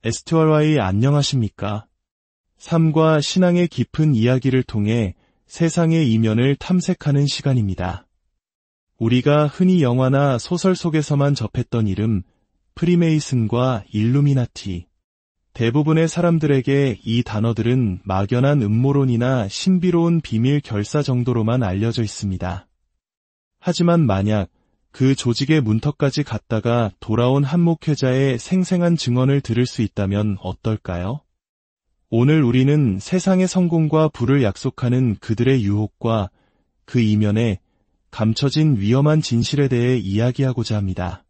에스트와이 안녕하십니까? 삶과 신앙의 깊은 이야기를 통해 세상의 이면을 탐색하는 시간입니다. 우리가 흔히 영화나 소설 속에서만 접했던 이름, 프리메이슨과 일루미나티. 대부분의 사람들에게 이 단어들은 막연한 음모론이나 신비로운 비밀 결사 정도로만 알려져 있습니다. 하지만 만약 그 조직의 문턱까지 갔다가 돌아온 한 목회자의 생생한 증언을 들을 수 있다면 어떨까요? 오늘 우리는 세상의 성공과 부를 약속하는 그들의 유혹과 그 이면에 감춰진 위험한 진실에 대해 이야기하고자 합니다.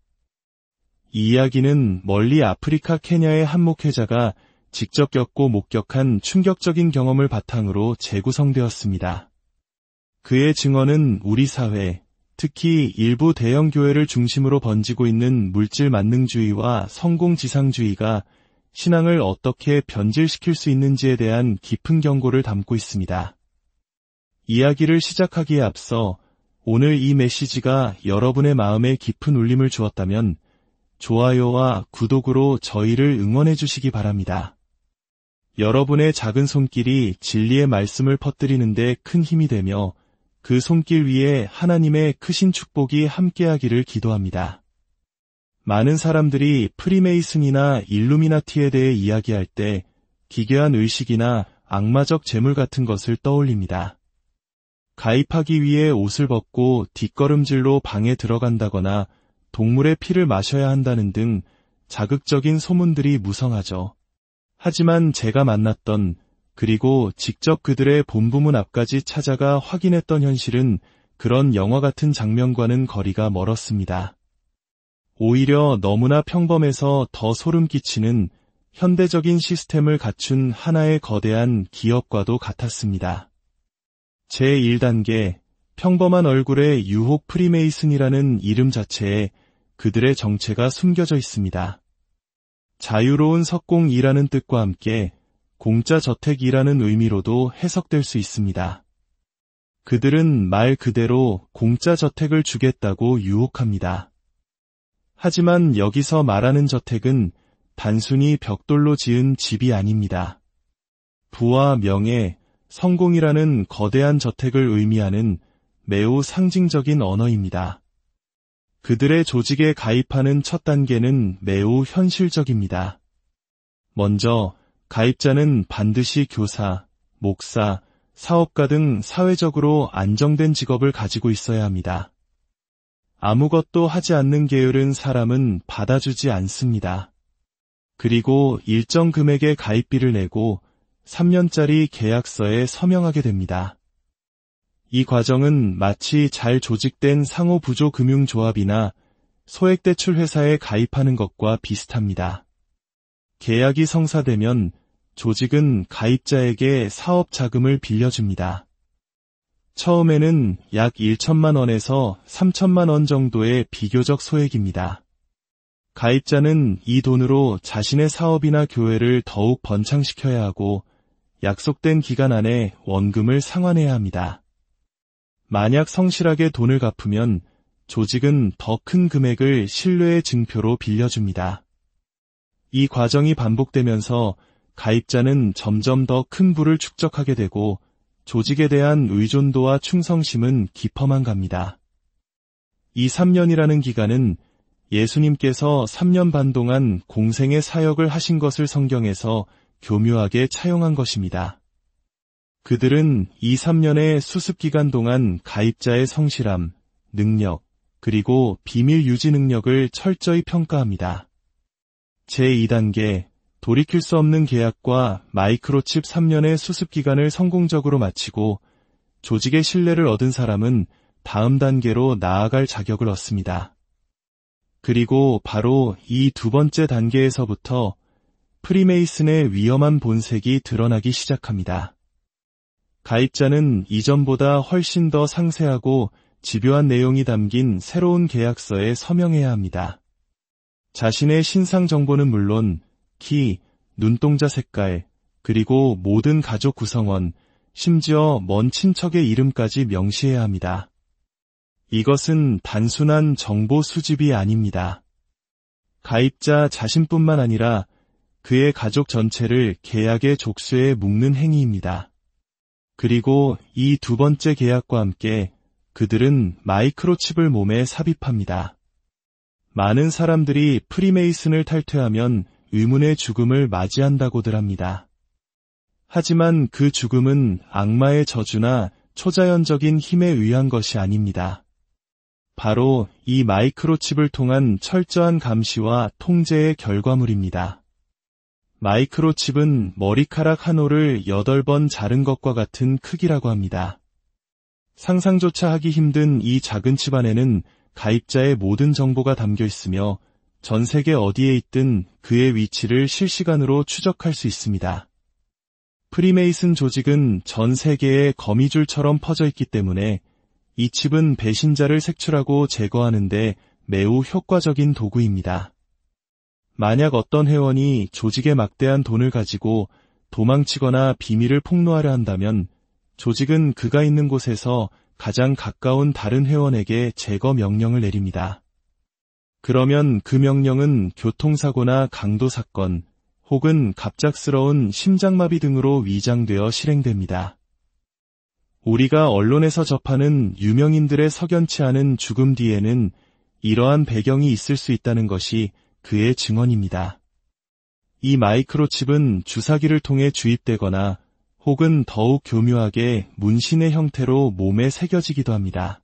이 이야기는 멀리 아프리카 케냐의 한 목회자가 직접 겪고 목격한 충격적인 경험을 바탕으로 재구성되었습니다. 그의 증언은 우리 사회, 특히 일부 대형 교회를 중심으로 번지고 있는 물질 만능주의와 성공지상주의가 신앙을 어떻게 변질시킬 수 있는지에 대한 깊은 경고를 담고 있습니다. 이야기를 시작하기에 앞서 오늘 이 메시지가 여러분의 마음에 깊은 울림을 주었다면 좋아요와 구독으로 저희를 응원해 주시기 바랍니다. 여러분의 작은 손길이 진리의 말씀을 퍼뜨리는 데 큰 힘이 되며 그 손길 위에 하나님의 크신 축복이 함께하기를 기도합니다. 많은 사람들이 프리메이슨이나 일루미나티에 대해 이야기할 때 기괴한 의식이나 악마적 재물 같은 것을 떠올립니다. 가입하기 위해 옷을 벗고 뒷걸음질로 방에 들어간다거나 동물의 피를 마셔야 한다는 등 자극적인 소문들이 무성하죠. 하지만 제가 만났던 그리고 직접 그들의 본부문 앞까지 찾아가 확인했던 현실은 그런 영화 같은 장면과는 거리가 멀었습니다. 오히려 너무나 평범해서 더 소름 끼치는 현대적인 시스템을 갖춘 하나의 거대한 기업과도 같았습니다. 제1단계, 평범한 얼굴의 유혹 프리메이슨이라는 이름 자체에 그들의 정체가 숨겨져 있습니다. 자유로운 석공이라는 뜻과 함께 공짜 저택이라는 의미로도 해석될 수 있습니다. 그들은 말 그대로 공짜 저택을 주겠다고 유혹합니다. 하지만 여기서 말하는 저택은 단순히 벽돌로 지은 집이 아닙니다. 부와 명예, 성공이라는 거대한 저택을 의미하는 매우 상징적인 언어입니다. 그들의 조직에 가입하는 첫 단계는 매우 현실적입니다. 먼저 가입자는 반드시 교사, 목사, 사업가 등 사회적으로 안정된 직업을 가지고 있어야 합니다. 아무것도 하지 않는 게으른 사람은 받아주지 않습니다. 그리고 일정 금액의 가입비를 내고 3년짜리 계약서에 서명하게 됩니다. 이 과정은 마치 잘 조직된 상호부조금융조합이나 소액대출 회사에 가입하는 것과 비슷합니다. 계약이 성사되면 조직은 가입자에게 사업 자금을 빌려줍니다. 처음에는 약 1천만 원에서 3천만 원 정도의 비교적 소액입니다. 가입자는 이 돈으로 자신의 사업이나 교회를 더욱 번창시켜야 하고 약속된 기간 안에 원금을 상환해야 합니다. 만약 성실하게 돈을 갚으면 조직은 더 큰 금액을 신뢰의 증표로 빌려줍니다. 이 과정이 반복되면서 가입자는 점점 더 큰 부를 축적하게 되고 조직에 대한 의존도와 충성심은 깊어만 갑니다. 이 3년이라는 기간은 예수님께서 3년 반 동안 공생의 사역을 하신 것을 성경에서 교묘하게 차용한 것입니다. 그들은 이 3년의 수습기간 동안 가입자의 성실함, 능력, 그리고 비밀 유지 능력을 철저히 평가합니다. 제2단계, 돌이킬 수 없는 계약과 마이크로칩 3년의 수습기간을 성공적으로 마치고 조직의 신뢰를 얻은 사람은 다음 단계로 나아갈 자격을 얻습니다. 그리고 바로 이 두 번째 단계에서부터 프리메이슨의 위험한 본색이 드러나기 시작합니다. 가입자는 이전보다 훨씬 더 상세하고 집요한 내용이 담긴 새로운 계약서에 서명해야 합니다. 자신의 신상 정보는 물론 키, 눈동자 색깔, 그리고 모든 가족 구성원, 심지어 먼 친척의 이름까지 명시해야 합니다. 이것은 단순한 정보 수집이 아닙니다. 가입자 자신뿐만 아니라 그의 가족 전체를 계약의 족쇄에 묶는 행위입니다. 그리고 이 두 번째 계약과 함께 그들은 마이크로칩을 몸에 삽입합니다. 많은 사람들이 프리메이슨을 탈퇴하면 의문의 죽음을 맞이한다고들 합니다. 하지만 그 죽음은 악마의 저주나 초자연적인 힘에 의한 것이 아닙니다. 바로 이 마이크로칩을 통한 철저한 감시와 통제의 결과물입니다. 마이크로칩은 머리카락 한 올을 8번 자른 것과 같은 크기라고 합니다. 상상조차 하기 힘든 이 작은 칩 안에는 가입자의 모든 정보가 담겨 있으며 전 세계 어디에 있든 그의 위치를 실시간으로 추적할 수 있습니다. 프리메이슨 조직은 전 세계에 거미줄처럼 퍼져 있기 때문에 이 칩은 배신자를 색출하고 제거하는 데 매우 효과적인 도구입니다. 만약 어떤 회원이 조직의 막대한 돈을 가지고 도망치거나 비밀을 폭로하려 한다면 조직은 그가 있는 곳에서 가장 가까운 다른 회원에게 제거 명령을 내립니다. 그러면 그 명령은 교통사고나 강도 사건 혹은 갑작스러운 심장마비 등으로 위장되어 실행됩니다. 우리가 언론에서 접하는 유명인들의 석연치 않은 죽음 뒤에는 이러한 배경이 있을 수 있다는 것이 그의 증언입니다. 이 마이크로칩은 주사기를 통해 주입되거나 혹은 더욱 교묘하게 문신의 형태로 몸에 새겨지기도 합니다.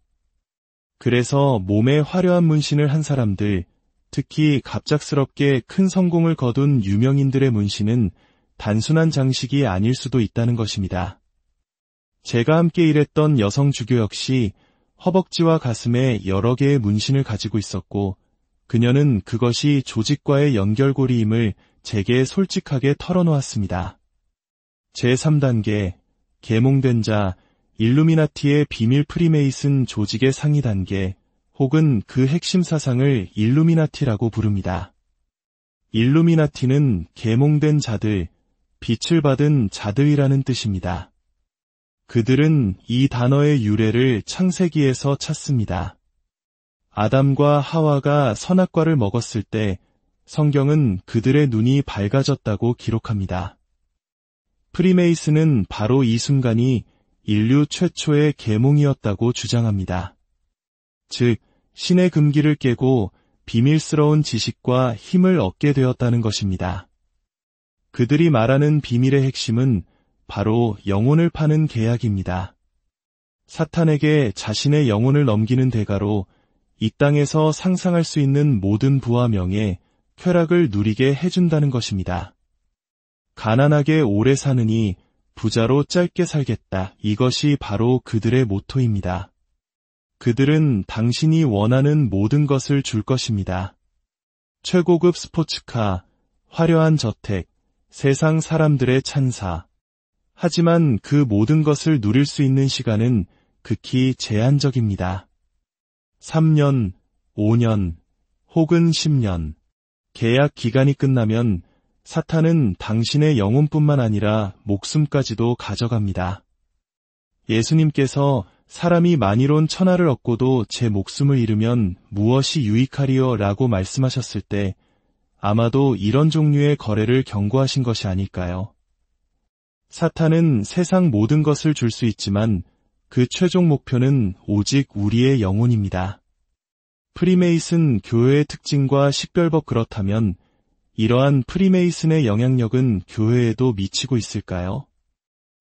그래서 몸에 화려한 문신을 한 사람들, 특히 갑작스럽게 큰 성공을 거둔 유명인들의 문신은 단순한 장식이 아닐 수도 있다는 것입니다. 제가 함께 일했던 여성 주교 역시 허벅지와 가슴에 여러 개의 문신을 가지고 있었고 그녀는 그것이 조직과의 연결고리임을 제게 솔직하게 털어놓았습니다. 제3단계, 계몽된 자, 일루미나티의 비밀 프리메이슨 조직의 상위 단계, 혹은 그 핵심 사상을 일루미나티라고 부릅니다. 일루미나티는 계몽된 자들, 빛을 받은 자들이라는 뜻입니다. 그들은 이 단어의 유래를 창세기에서 찾습니다. 아담과 하와가 선악과를 먹었을 때 성경은 그들의 눈이 밝아졌다고 기록합니다. 프리메이슨은 바로 이 순간이 인류 최초의 계몽이었다고 주장합니다. 즉, 신의 금기를 깨고 비밀스러운 지식과 힘을 얻게 되었다는 것입니다. 그들이 말하는 비밀의 핵심은 바로 영혼을 파는 계약입니다. 사탄에게 자신의 영혼을 넘기는 대가로 이 땅에서 상상할 수 있는 모든 부와 명예, 쾌락을 누리게 해준다는 것입니다. 가난하게 오래 사느니 부자로 짧게 살겠다. 이것이 바로 그들의 모토입니다. 그들은 당신이 원하는 모든 것을 줄 것입니다. 최고급 스포츠카, 화려한 저택, 세상 사람들의 찬사. 하지만 그 모든 것을 누릴 수 있는 시간은 극히 제한적입니다. 3년, 5년, 혹은 10년. 계약 기간이 끝나면 사탄은 당신의 영혼뿐만 아니라 목숨까지도 가져갑니다. 예수님께서 사람이 만이론 천하를 얻고도 제 목숨을 잃으면 무엇이 유익하리요? 라고 말씀하셨을 때 아마도 이런 종류의 거래를 경고하신 것이 아닐까요? 사탄은 세상 모든 것을 줄 수 있지만 그 최종 목표는 오직 우리의 영혼입니다. 프리메이슨 교회의 특징과 식별법 그렇다면 이러한 프리메이슨의 영향력은 교회에도 미치고 있을까요?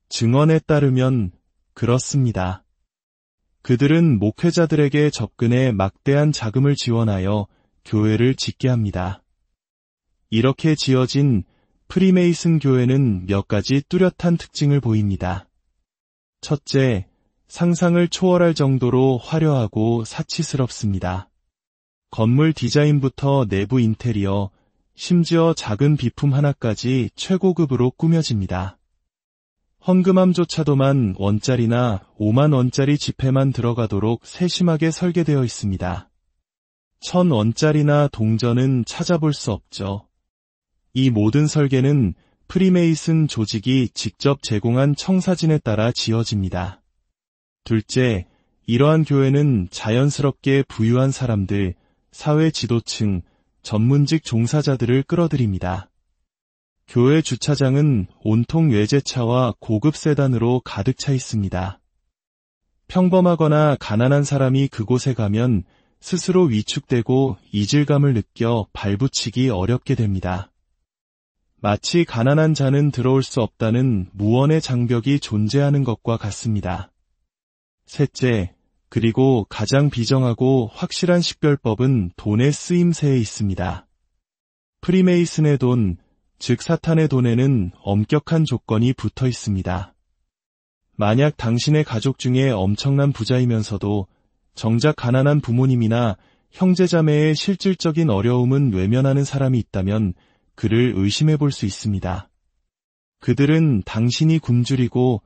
증언에 따르면 그렇습니다. 그들은 목회자들에게 접근해 막대한 자금을 지원하여 교회를 짓게 합니다. 이렇게 지어진 프리메이슨 교회는 몇 가지 뚜렷한 특징을 보입니다. 첫째, 상상을 초월할 정도로 화려하고 사치스럽습니다. 건물 디자인부터 내부 인테리어, 심지어 작은 비품 하나까지 최고급으로 꾸며집니다. 헌금함조차도만 원짜리나 5만 원짜리 지폐만 들어가도록 세심하게 설계되어 있습니다. 1,000원짜리나 동전은 찾아볼 수 없죠. 이 모든 설계는 프리메이슨 조직이 직접 제공한 청사진에 따라 지어집니다. 둘째, 이러한 교회는 자연스럽게 부유한 사람들, 사회 지도층, 전문직 종사자들을 끌어들입니다. 교회 주차장은 온통 외제차와 고급 세단으로 가득 차 있습니다. 평범하거나 가난한 사람이 그곳에 가면 스스로 위축되고 이질감을 느껴 발붙이기 어렵게 됩니다. 마치 가난한 자는 들어올 수 없다는 무언의 장벽이 존재하는 것과 같습니다. 셋째, 그리고 가장 비정하고 확실한 식별법은 돈의 쓰임새에 있습니다. 프리메이슨의 돈, 즉 사탄의 돈에는 엄격한 조건이 붙어 있습니다. 만약 당신의 가족 중에 엄청난 부자이면서도 정작 가난한 부모님이나 형제자매의 실질적인 어려움은 외면하는 사람이 있다면 그를 의심해 볼 수 있습니다. 그들은 당신이 굶주리고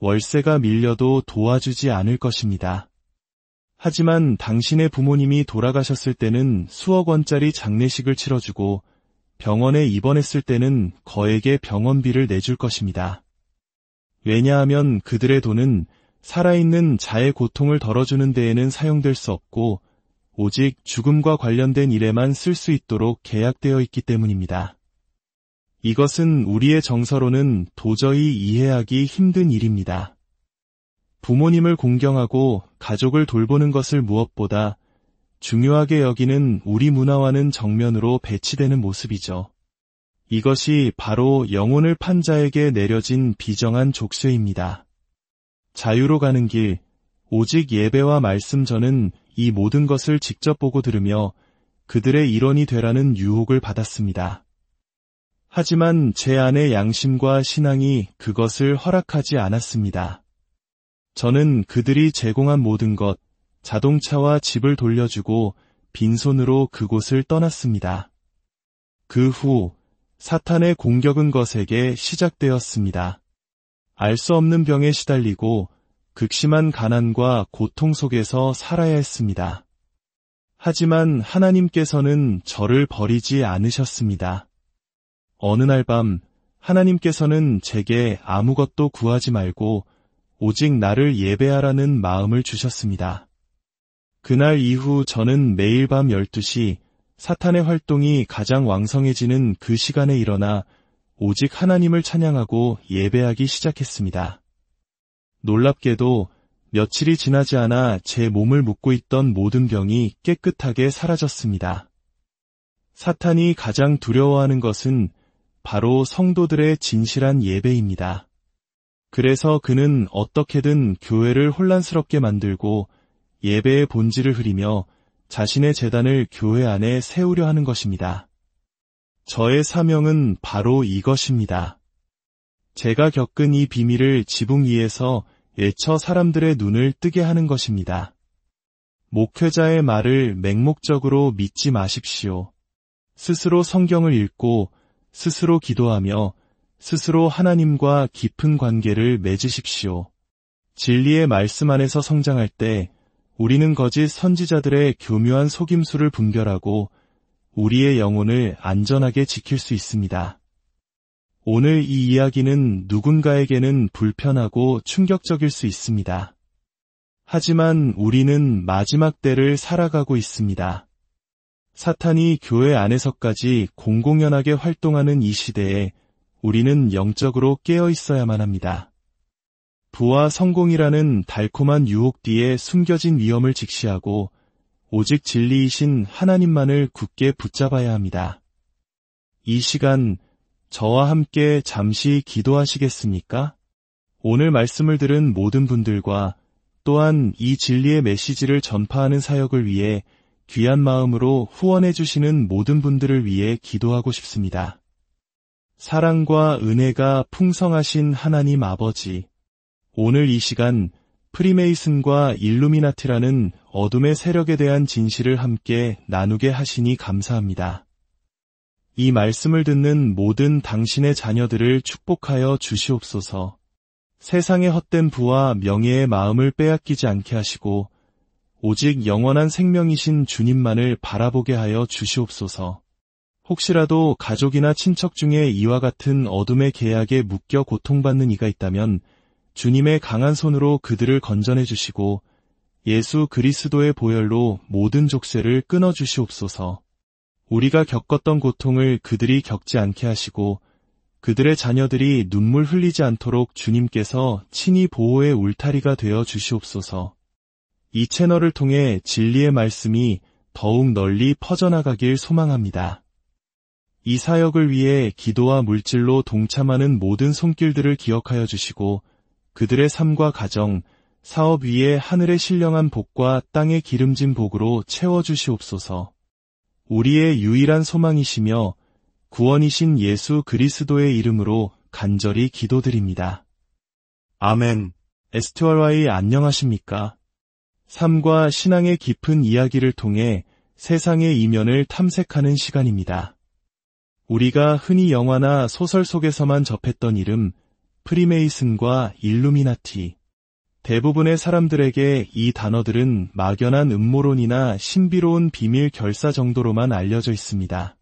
월세가 밀려도 도와주지 않을 것입니다. 하지만 당신의 부모님이 돌아가셨을 때는 수억 원짜리 장례식을 치러주고 병원에 입원했을 때는 거액의 병원비를 내줄 것입니다. 왜냐하면 그들의 돈은 살아있는 자의 고통을 덜어주는 데에는 사용될 수 없고 오직 죽음과 관련된 일에만 쓸 수 있도록 계약되어 있기 때문입니다. 이것은 우리의 정서로는 도저히 이해하기 힘든 일입니다. 부모님을 공경하고 가족을 돌보는 것을 무엇보다 중요하게 여기는 우리 문화와는 정면으로 배치되는 모습이죠. 이것이 바로 영혼을 판 자에게 내려진 비정한 족쇄입니다. 자유로 가는 길, 오직 예배와 말씀 저는 이 모든 것을 직접 보고 들으며 그들의 일원이 되라는 유혹을 받았습니다. 하지만 제 안의 양심과 신앙이 그것을 허락하지 않았습니다. 저는 그들이 제공한 모든 것, 자동차와 집을 돌려주고 빈손으로 그곳을 떠났습니다. 그 후 사탄의 공격은 것에게 시작되었습니다. 알 수 없는 병에 시달리고 극심한 가난과 고통 속에서 살아야 했습니다. 하지만 하나님께서는 저를 버리지 않으셨습니다. 어느 날 밤 하나님께서는 제게 아무것도 구하지 말고 오직 나를 예배하라는 마음을 주셨습니다. 그날 이후 저는 매일 밤 12시 사탄의 활동이 가장 왕성해지는 그 시간에 일어나 오직 하나님을 찬양하고 예배하기 시작했습니다. 놀랍게도 며칠이 지나지 않아 제 몸을 묶고 있던 모든 병이 깨끗하게 사라졌습니다. 사탄이 가장 두려워하는 것은 바로 성도들의 진실한 예배입니다. 그래서 그는 어떻게든 교회를 혼란스럽게 만들고 예배의 본질을 흐리며 자신의 제단을 교회 안에 세우려 하는 것입니다. 저의 사명은 바로 이것입니다. 제가 겪은 이 비밀을 지붕 위에서 애처 사람들의 눈을 뜨게 하는 것입니다. 목회자의 말을 맹목적으로 믿지 마십시오. 스스로 성경을 읽고 스스로 기도하며 스스로 하나님과 깊은 관계를 맺으십시오. 진리의 말씀 안에서 성장할 때 우리는 거짓 선지자들의 교묘한 속임수를 분별하고 우리의 영혼을 안전하게 지킬 수 있습니다. 오늘 이 이야기는 누군가에게는 불편하고 충격적일 수 있습니다. 하지만 우리는 마지막 때를 살아가고 있습니다. 사탄이 교회 안에서까지 공공연하게 활동하는 이 시대에 우리는 영적으로 깨어 있어야만 합니다. 부와 성공이라는 달콤한 유혹 뒤에 숨겨진 위험을 직시하고 오직 진리이신 하나님만을 굳게 붙잡아야 합니다. 이 시간 저와 함께 잠시 기도하시겠습니까? 오늘 말씀을 들은 모든 분들과 또한 이 진리의 메시지를 전파하는 사역을 위해 귀한 마음으로 후원해 주시는 모든 분들을 위해 기도하고 싶습니다. 사랑과 은혜가 풍성하신 하나님 아버지, 오늘 이 시간 프리메이슨과 일루미나티라는 어둠의 세력에 대한 진실을 함께 나누게 하시니 감사합니다. 이 말씀을 듣는 모든 당신의 자녀들을 축복하여 주시옵소서. 세상의 헛된 부와 명예의 마음을 빼앗기지 않게 하시고 오직 영원한 생명이신 주님만을 바라보게 하여 주시옵소서. 혹시라도 가족이나 친척 중에 이와 같은 어둠의 계약에 묶여 고통받는 이가 있다면 주님의 강한 손으로 그들을 건져내 주시고 예수 그리스도의 보혈로 모든 족쇄를 끊어 주시옵소서. 우리가 겪었던 고통을 그들이 겪지 않게 하시고 그들의 자녀들이 눈물 흘리지 않도록 주님께서 친히 보호의 울타리가 되어 주시옵소서. 이 채널을 통해 진리의 말씀이 더욱 널리 퍼져나가길 소망합니다. 이 사역을 위해 기도와 물질로 동참하는 모든 손길들을 기억하여 주시고 그들의 삶과 가정, 사업 위에 하늘의 신령한 복과 땅의 기름진 복으로 채워주시옵소서. 우리의 유일한 소망이시며 구원이신 예수 그리스도의 이름으로 간절히 기도드립니다. 아멘. STRY 안녕하십니까? 삶과 신앙의 깊은 이야기를 통해 세상의 이면을 탐색하는 시간입니다. 우리가 흔히 영화나 소설 속에서만 접했던 이름, 프리메이슨과 일루미나티. 대부분의 사람들에게 이 단어들은 막연한 음모론이나 신비로운 비밀 결사 정도로만 알려져 있습니다.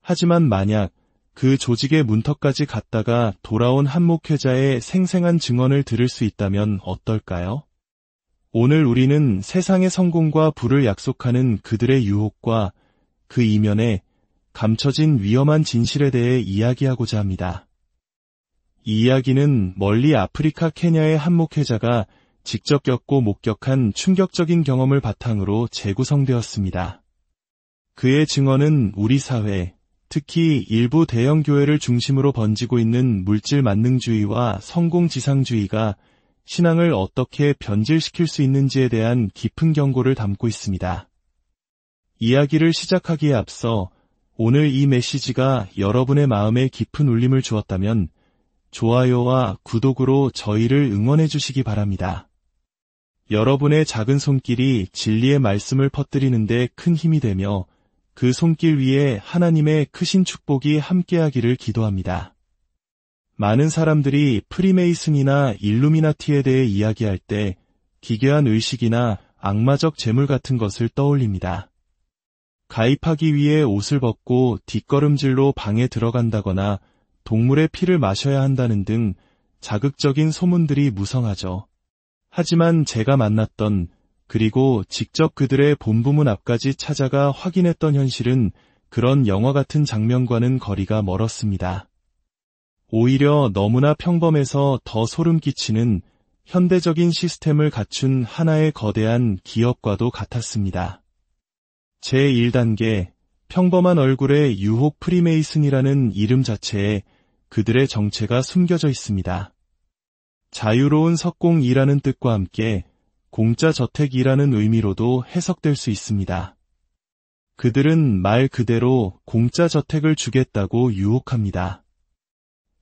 하지만 만약 그 조직의 문턱까지 갔다가 돌아온 한 목회자의 생생한 증언을 들을 수 있다면 어떨까요? 오늘 우리는 세상의 성공과 부를 약속하는 그들의 유혹과 그 이면에 감춰진 위험한 진실에 대해 이야기하고자 합니다. 이 이야기는 멀리 아프리카 케냐의 한 목회자가 직접 겪고 목격한 충격적인 경험을 바탕으로 재구성되었습니다. 그의 증언은 우리 사회, 특히 일부 대형 교회를 중심으로 번지고 있는 물질 만능주의와 성공지상주의가 신앙을 어떻게 변질시킬 수 있는지에 대한 깊은 경고를 담고 있습니다. 이야기를 시작하기에 앞서 오늘 이 메시지가 여러분의 마음에 깊은 울림을 주었다면 좋아요와 구독으로 저희를 응원해 주시기 바랍니다. 여러분의 작은 손길이 진리의 말씀을 퍼뜨리는 데 큰 힘이 되며 그 손길 위에 하나님의 크신 축복이 함께하기를 기도합니다. 많은 사람들이 프리메이슨이나 일루미나티에 대해 이야기할 때 기괴한 의식이나 악마적 재물 같은 것을 떠올립니다. 가입하기 위해 옷을 벗고 뒷걸음질로 방에 들어간다거나 동물의 피를 마셔야 한다는 등 자극적인 소문들이 무성하죠. 하지만 제가 만났던 그리고 직접 그들의 본부문 앞까지 찾아가 확인했던 현실은 그런 영화 같은 장면과는 거리가 멀었습니다. 오히려 너무나 평범해서 더 소름 끼치는 현대적인 시스템을 갖춘 하나의 거대한 기업과도 같았습니다. 제1단계, 평범한 얼굴의 유혹 프리메이슨이라는 이름 자체에 그들의 정체가 숨겨져 있습니다. 자유로운 석공이라는 뜻과 함께 공짜 저택이라는 의미로도 해석될 수 있습니다. 그들은 말 그대로 공짜 저택을 주겠다고 유혹합니다.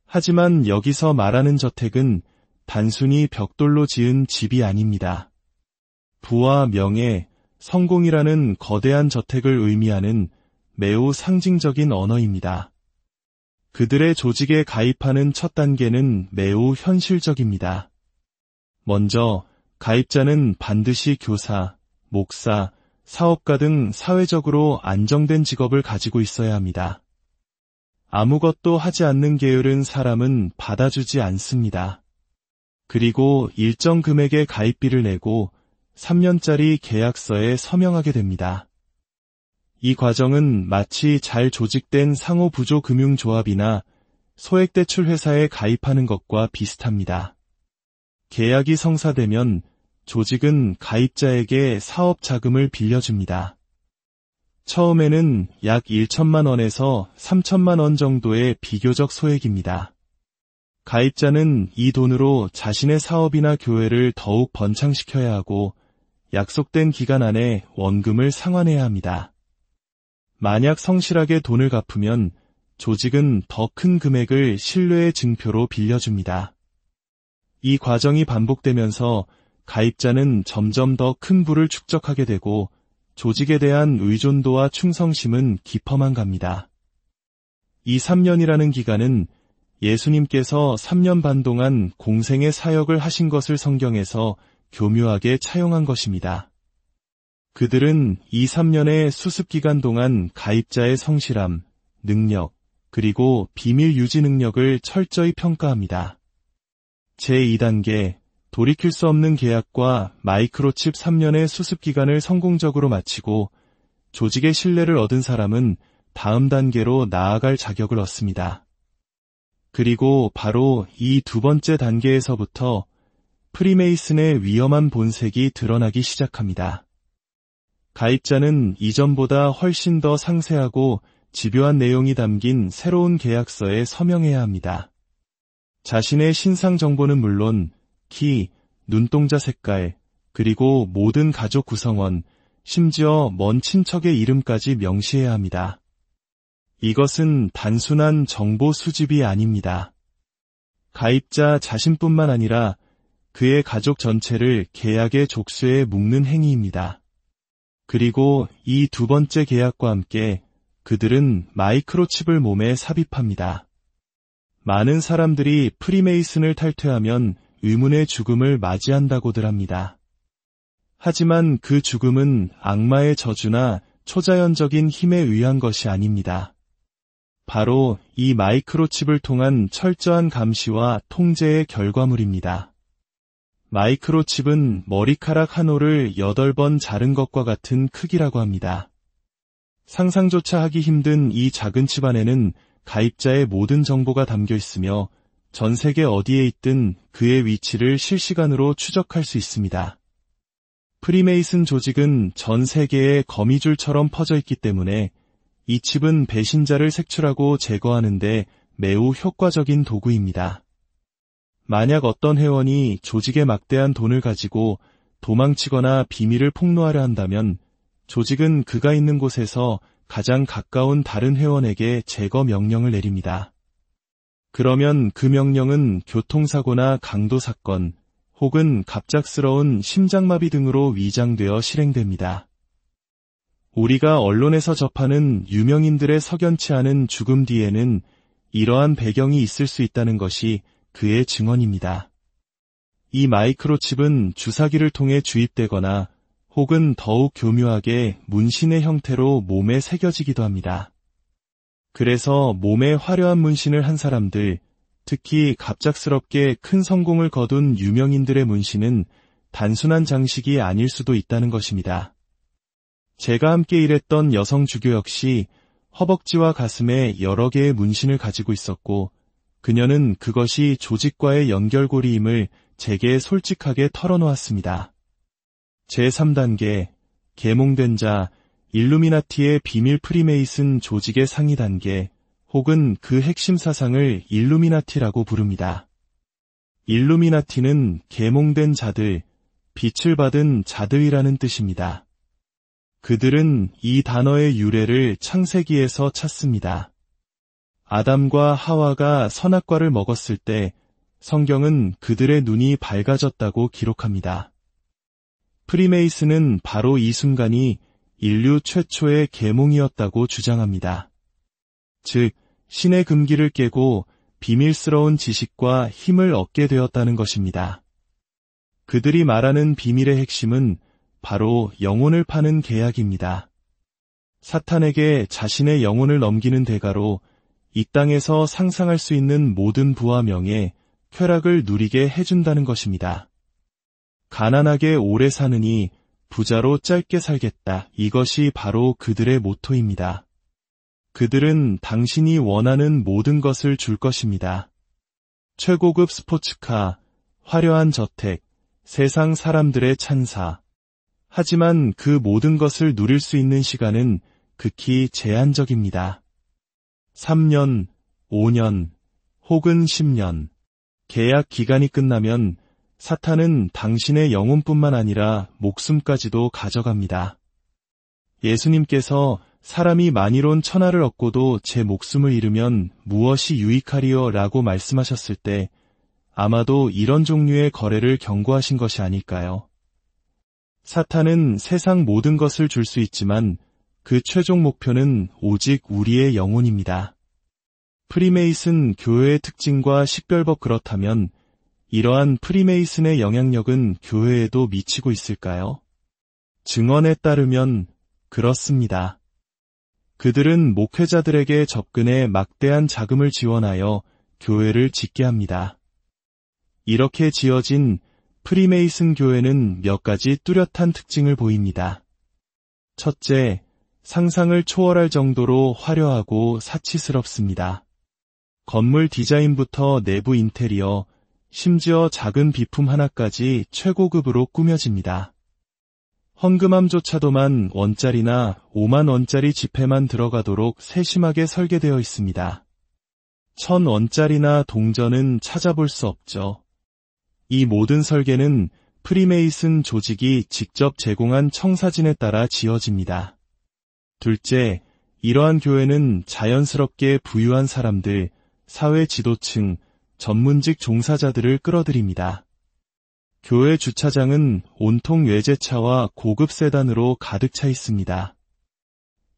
하지만 여기서 말하는 저택은 단순히 벽돌로 지은 집이 아닙니다. 부와 명예, 성공이라는 거대한 저택을 의미하는 매우 상징적인 언어입니다. 그들의 조직에 가입하는 첫 단계는 매우 현실적입니다. 먼저 가입자는 반드시 교사, 목사, 사업가 등 사회적으로 안정된 직업을 가지고 있어야 합니다. 아무것도 하지 않는 게으른 사람은 받아주지 않습니다. 그리고 일정 금액의 가입비를 내고 3년짜리 계약서에 서명하게 됩니다. 이 과정은 마치 잘 조직된 상호부조금융조합이나 소액대출 회사에 가입하는 것과 비슷합니다. 계약이 성사되면 조직은 가입자에게 사업 자금을 빌려줍니다. 처음에는 약 1천만 원에서 3천만 원 정도의 비교적 소액입니다. 가입자는 이 돈으로 자신의 사업이나 교회를 더욱 번창시켜야 하고 약속된 기간 안에 원금을 상환해야 합니다. 만약 성실하게 돈을 갚으면 조직은 더 큰 금액을 신뢰의 증표로 빌려줍니다. 이 과정이 반복되면서 가입자는 점점 더 큰 부를 축적하게 되고 조직에 대한 의존도와 충성심은 깊어만 갑니다. 이 3년이라는 기간은 예수님께서 3년 반 동안 공생의 사역을 하신 것을 성경에서 교묘하게 차용한 것입니다. 그들은 이 3년의 수습기간 동안 가입자의 성실함, 능력, 그리고 비밀 유지 능력을 철저히 평가합니다. 제2단계, 돌이킬 수 없는 계약과 마이크로칩 3년의 수습기간을 성공적으로 마치고 조직의 신뢰를 얻은 사람은 다음 단계로 나아갈 자격을 얻습니다. 그리고 바로 이 두 번째 단계에서부터 프리메이슨의 위험한 본색이 드러나기 시작합니다. 가입자는 이전보다 훨씬 더 상세하고 집요한 내용이 담긴 새로운 계약서에 서명해야 합니다. 자신의 신상 정보는 물론 키, 눈동자 색깔, 그리고 모든 가족 구성원, 심지어 먼 친척의 이름까지 명시해야 합니다. 이것은 단순한 정보 수집이 아닙니다. 가입자 자신뿐만 아니라 그의 가족 전체를 계약의 족쇄에 묶는 행위입니다. 그리고 이 두 번째 계약과 함께 그들은 마이크로칩을 몸에 삽입합니다. 많은 사람들이 프리메이슨을 탈퇴하면 의문의 죽음을 맞이한다고들 합니다. 하지만 그 죽음은 악마의 저주나 초자연적인 힘에 의한 것이 아닙니다. 바로 이 마이크로칩을 통한 철저한 감시와 통제의 결과물입니다. 마이크로칩은 머리카락 한 올을 8번 자른 것과 같은 크기라고 합니다. 상상조차 하기 힘든 이 작은 칩 안에는 가입자의 모든 정보가 담겨 있으며 전 세계 어디에 있든 그의 위치를 실시간으로 추적할 수 있습니다. 프리메이슨 조직은 전 세계에 거미줄처럼 퍼져 있기 때문에 이 칩은 배신자를 색출하고 제거하는데 매우 효과적인 도구입니다. 만약 어떤 회원이 조직의 막대한 돈을 가지고 도망치거나 비밀을 폭로하려 한다면 조직은 그가 있는 곳에서 가장 가까운 다른 회원에게 제거 명령을 내립니다. 그러면 그 명령은 교통사고나 강도 사건 혹은 갑작스러운 심장마비 등으로 위장되어 실행됩니다. 우리가 언론에서 접하는 유명인들의 석연치 않은 죽음 뒤에는 이러한 배경이 있을 수 있다는 것이 그의 증언입니다. 이 마이크로칩은 주사기를 통해 주입되거나 혹은 더욱 교묘하게 문신의 형태로 몸에 새겨지기도 합니다. 그래서 몸에 화려한 문신을 한 사람들, 특히 갑작스럽게 큰 성공을 거둔 유명인들의 문신은 단순한 장식이 아닐 수도 있다는 것입니다. 제가 함께 일했던 여성 주교 역시 허벅지와 가슴에 여러 개의 문신을 가지고 있었고 그녀는 그것이 조직과의 연결고리임을 제게 솔직하게 털어놓았습니다. 제3단계, 계몽된 자, 일루미나티의 비밀 프리메이슨 조직의 상위 단계, 혹은 그 핵심 사상을 일루미나티라고 부릅니다. 일루미나티는 계몽된 자들, 빛을 받은 자들이라는 뜻입니다. 그들은 이 단어의 유래를 창세기에서 찾습니다. 아담과 하와가 선악과를 먹었을 때 성경은 그들의 눈이 밝아졌다고 기록합니다. 프리메이슨은 바로 이 순간이 인류 최초의 계몽이었다고 주장합니다. 즉, 신의 금기를 깨고 비밀스러운 지식과 힘을 얻게 되었다는 것입니다. 그들이 말하는 비밀의 핵심은 바로 영혼을 파는 계약입니다. 사탄에게 자신의 영혼을 넘기는 대가로 이 땅에서 상상할 수 있는 모든 부와 명예, 쾌락을 누리게 해준다는 것입니다. 가난하게 오래 사느니 부자로 짧게 살겠다. 이것이 바로 그들의 모토입니다. 그들은 당신이 원하는 모든 것을 줄 것입니다. 최고급 스포츠카, 화려한 저택, 세상 사람들의 찬사. 하지만 그 모든 것을 누릴 수 있는 시간은 극히 제한적입니다. 3년, 5년, 혹은 10년. 계약 기간이 끝나면 사탄은 당신의 영혼뿐만 아니라 목숨까지도 가져갑니다. 예수님께서 사람이 만일온 천하를 얻고도 제 목숨을 잃으면 무엇이 유익하리요? 라고 말씀하셨을 때 아마도 이런 종류의 거래를 경고하신 것이 아닐까요? 사탄은 세상 모든 것을 줄 수 있지만 그 최종 목표는 오직 우리의 영혼입니다. 프리메이슨 교회의 특징과 식별법 그렇다면 이러한 프리메이슨의 영향력은 교회에도 미치고 있을까요? 증언에 따르면 그렇습니다. 그들은 목회자들에게 접근해 막대한 자금을 지원하여 교회를 짓게 합니다. 이렇게 지어진 프리메이슨 교회는 몇 가지 뚜렷한 특징을 보입니다. 첫째, 상상을 초월할 정도로 화려하고 사치스럽습니다. 건물 디자인부터 내부 인테리어, 심지어 작은 비품 하나까지 최고급으로 꾸며집니다. 헌금함조차도만 원짜리나 5만 원짜리 지폐만 들어가도록 세심하게 설계되어 있습니다. 1,000원짜리나 동전은 찾아볼 수 없죠. 이 모든 설계는 프리메이슨 조직이 직접 제공한 청사진에 따라 지어집니다. 둘째, 이러한 교회는 자연스럽게 부유한 사람들, 사회 지도층, 전문직 종사자들을 끌어들입니다. 교회 주차장은 온통 외제차와 고급 세단으로 가득 차 있습니다.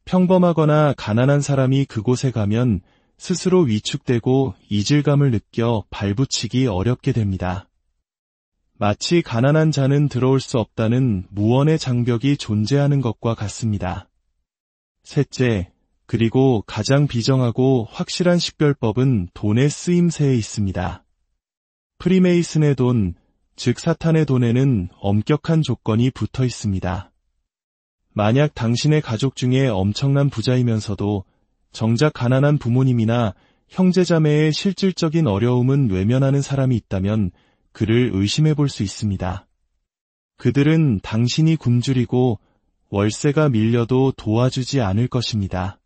평범하거나 가난한 사람이 그곳에 가면 스스로 위축되고 이질감을 느껴 발붙이기 어렵게 됩니다. 마치 가난한 자는 들어올 수 없다는 무언의 장벽이 존재하는 것과 같습니다. 셋째, 그리고 가장 비정하고 확실한 식별법은 돈의 쓰임새에 있습니다. 프리메이슨의 돈, 즉 사탄의 돈에는 엄격한 조건이 붙어 있습니다. 만약 당신의 가족 중에 엄청난 부자이면서도 정작 가난한 부모님이나 형제자매의 실질적인 어려움은 외면하는 사람이 있다면 그를 의심해 볼 수 있습니다. 그들은 당신이 굶주리고 월세가 밀려도 도와주지 않을 것입니다.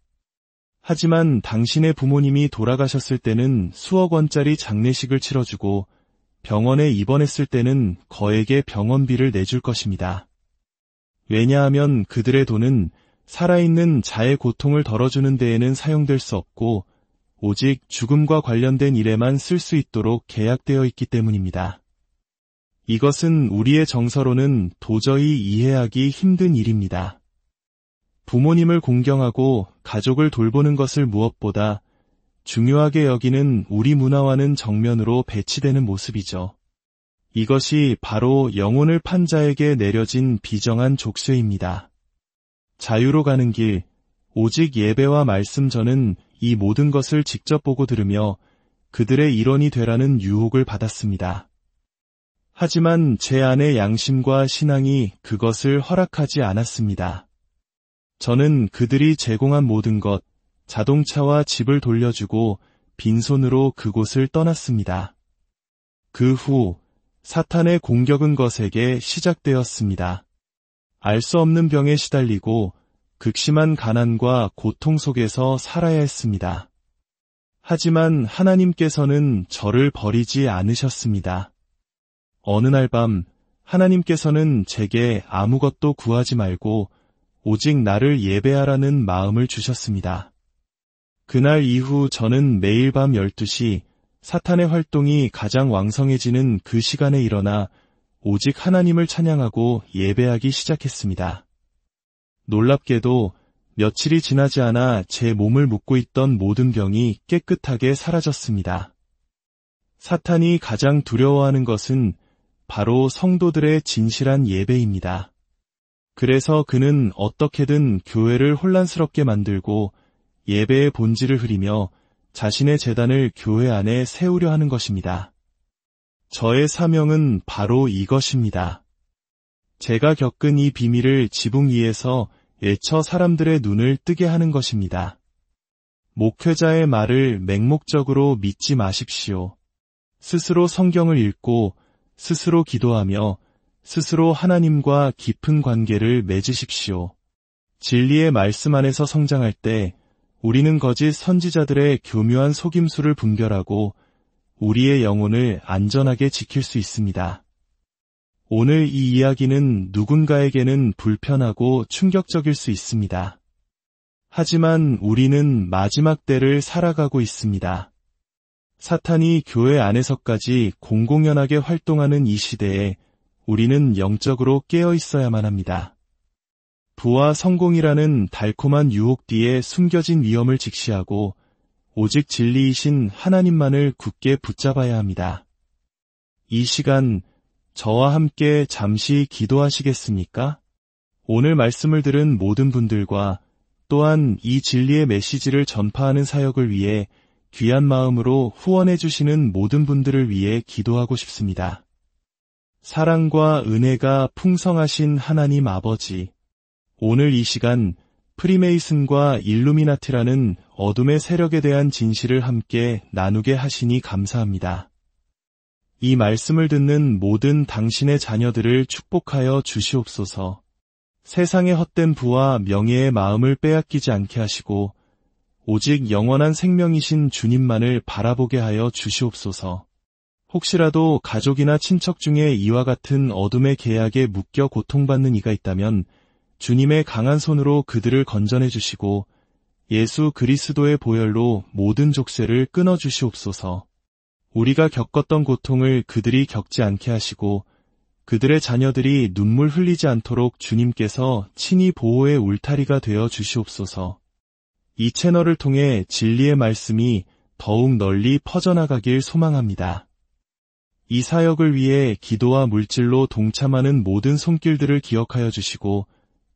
하지만 당신의 부모님이 돌아가셨을 때는 수억 원짜리 장례식을 치러주고 병원에 입원했을 때는 거액의 병원비를 내줄 것입니다. 왜냐하면 그들의 돈은 살아있는 자의 고통을 덜어주는 데에는 사용될 수 없고 오직 죽음과 관련된 일에만 쓸 수 있도록 계약되어 있기 때문입니다. 이것은 우리의 정서로는 도저히 이해하기 힘든 일입니다. 부모님을 공경하고 가족을 돌보는 것을 무엇보다 중요하게 여기는 우리 문화와는 정면으로 배치되는 모습이죠. 이것이 바로 영혼을 판 자에게 내려진 비정한 족쇄입니다. 자유로 가는 길, 오직 예배와 말씀 저는 이 모든 것을 직접 보고 들으며 그들의 일원이 되라는 유혹을 받았습니다. 하지만 제 안의 양심과 신앙이 그것을 허락하지 않았습니다. 저는 그들이 제공한 모든 것, 자동차와 집을 돌려주고 빈손으로 그곳을 떠났습니다. 그 후 사탄의 공격은 것에게 시작되었습니다. 알 수 없는 병에 시달리고 극심한 가난과 고통 속에서 살아야 했습니다. 하지만 하나님께서는 저를 버리지 않으셨습니다. 어느 날 밤 하나님께서는 제게 아무것도 구하지 말고 오직 나를 예배하라는 마음을 주셨습니다. 그날 이후 저는 매일 밤 12시 사탄의 활동이 가장 왕성해지는 그 시간에 일어나 오직 하나님을 찬양하고 예배하기 시작했습니다. 놀랍게도 며칠이 지나지 않아 제 몸을 묶고 있던 모든 병이 깨끗하게 사라졌습니다. 사탄이 가장 두려워하는 것은 바로 성도들의 진실한 예배입니다. 그래서 그는 어떻게든 교회를 혼란스럽게 만들고 예배의 본질을 흐리며 자신의 제단을 교회 안에 세우려 하는 것입니다. 저의 사명은 바로 이것입니다. 제가 겪은 이 비밀을 지붕 위에서 애처 사람들의 눈을 뜨게 하는 것입니다. 목회자의 말을 맹목적으로 믿지 마십시오. 스스로 성경을 읽고 스스로 기도하며 스스로 하나님과 깊은 관계를 맺으십시오. 진리의 말씀 안에서 성장할 때 우리는 거짓 선지자들의 교묘한 속임수를 분별하고 우리의 영혼을 안전하게 지킬 수 있습니다. 오늘 이 이야기는 누군가에게는 불편하고 충격적일 수 있습니다. 하지만 우리는 마지막 때를 살아가고 있습니다. 사탄이 교회 안에서까지 공공연하게 활동하는 이 시대에 우리는 영적으로 깨어 있어야만 합니다. 부와 성공이라는 달콤한 유혹 뒤에 숨겨진 위험을 직시하고 오직 진리이신 하나님만을 굳게 붙잡아야 합니다. 이 시간 저와 함께 잠시 기도하시겠습니까? 오늘 말씀을 들은 모든 분들과 또한 이 진리의 메시지를 전파하는 사역을 위해 귀한 마음으로 후원해 주시는 모든 분들을 위해 기도하고 싶습니다. 사랑과 은혜가 풍성하신 하나님 아버지, 오늘 이 시간 프리메이슨과 일루미나티라는 어둠의 세력에 대한 진실을 함께 나누게 하시니 감사합니다. 이 말씀을 듣는 모든 당신의 자녀들을 축복하여 주시옵소서. 세상의 헛된 부와 명예의 마음을 빼앗기지 않게 하시고 오직 영원한 생명이신 주님만을 바라보게 하여 주시옵소서. 혹시라도 가족이나 친척 중에 이와 같은 어둠의 계약에 묶여 고통받는 이가 있다면 주님의 강한 손으로 그들을 건져내 주시고 예수 그리스도의 보혈로 모든 족쇄를 끊어 주시옵소서. 우리가 겪었던 고통을 그들이 겪지 않게 하시고 그들의 자녀들이 눈물 흘리지 않도록 주님께서 친히 보호의 울타리가 되어 주시옵소서. 이 채널을 통해 진리의 말씀이 더욱 널리 퍼져나가길 소망합니다. 이 사역을 위해 기도와 물질로 동참하는 모든 손길들을 기억하여 주시고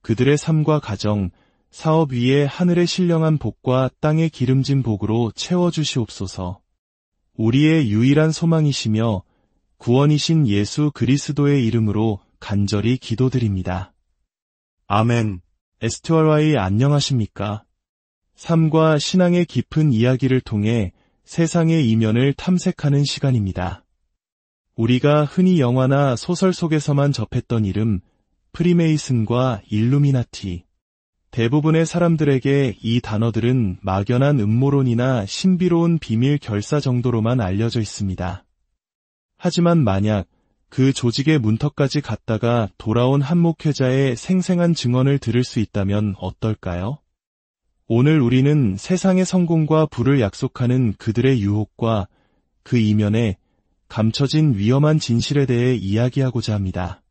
그들의 삶과 가정, 사업 위에 하늘의 신령한 복과 땅의 기름진 복으로 채워주시옵소서. 우리의 유일한 소망이시며 구원이신 예수 그리스도의 이름으로 간절히 기도드립니다. 아멘. 에스트와라이 안녕하십니까? 삶과 신앙의 깊은 이야기를 통해 세상의 이면을 탐색하는 시간입니다. 우리가 흔히 영화나 소설 속에서만 접했던 이름, 프리메이슨과 일루미나티. 대부분의 사람들에게 이 단어들은 막연한 음모론이나 신비로운 비밀 결사 정도로만 알려져 있습니다. 하지만 만약 그 조직의 문턱까지 갔다가 돌아온 한 목회자의 생생한 증언을 들을 수 있다면 어떨까요? 오늘 우리는 세상의 성공과 부를 약속하는 그들의 유혹과 그 이면에 감춰진 위험한 진실에 대해 이야기하고자 합니다.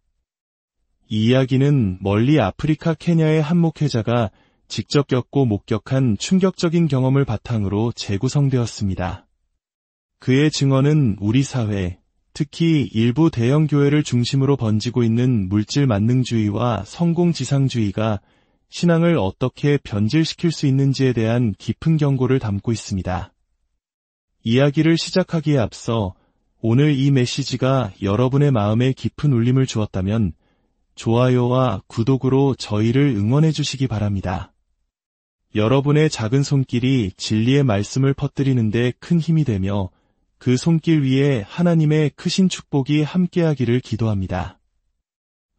이 이야기는 멀리 아프리카 케냐의 한 목회자가 직접 겪고 목격한 충격적인 경험을 바탕으로 재구성되었습니다. 그의 증언은 우리 사회, 특히 일부 대형 교회를 중심으로 번지고 있는 물질 만능주의와 성공지상주의가 신앙을 어떻게 변질시킬 수 있는지에 대한 깊은 경고를 담고 있습니다. 이야기를 시작하기에 앞서 오늘 이 메시지가 여러분의 마음에 깊은 울림을 주었다면 좋아요와 구독으로 저희를 응원해 주시기 바랍니다. 여러분의 작은 손길이 진리의 말씀을 퍼뜨리는 데 큰 힘이 되며 그 손길 위에 하나님의 크신 축복이 함께하기를 기도합니다.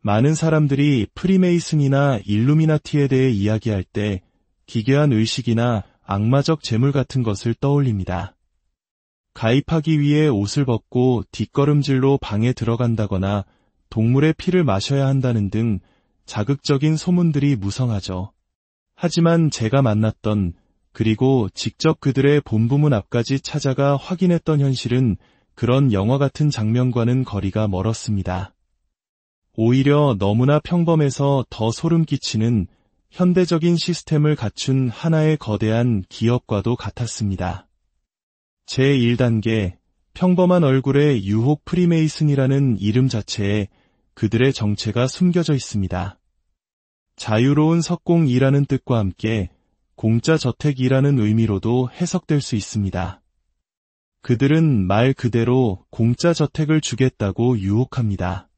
많은 사람들이 프리메이슨이나 일루미나티에 대해 이야기할 때 기괴한 의식이나 악마적 재물 같은 것을 떠올립니다. 가입하기 위해 옷을 벗고 뒷걸음질로 방에 들어간다거나 동물의 피를 마셔야 한다는 등 자극적인 소문들이 무성하죠. 하지만 제가 만났던 그리고 직접 그들의 본부문 앞까지 찾아가 확인했던 현실은 그런 영화 같은 장면과는 거리가 멀었습니다. 오히려 너무나 평범해서 더 소름 끼치는 현대적인 시스템을 갖춘 하나의 거대한 기업과도 같았습니다. 제1단계, 평범한 얼굴의 유혹 프리메이슨이라는 이름 자체에 그들의 정체가 숨겨져 있습니다. 자유로운 석공이라는 뜻과 함께 공짜 저택이라는 의미로도 해석될 수 있습니다. 그들은 말 그대로 공짜 저택을 주겠다고 유혹합니다.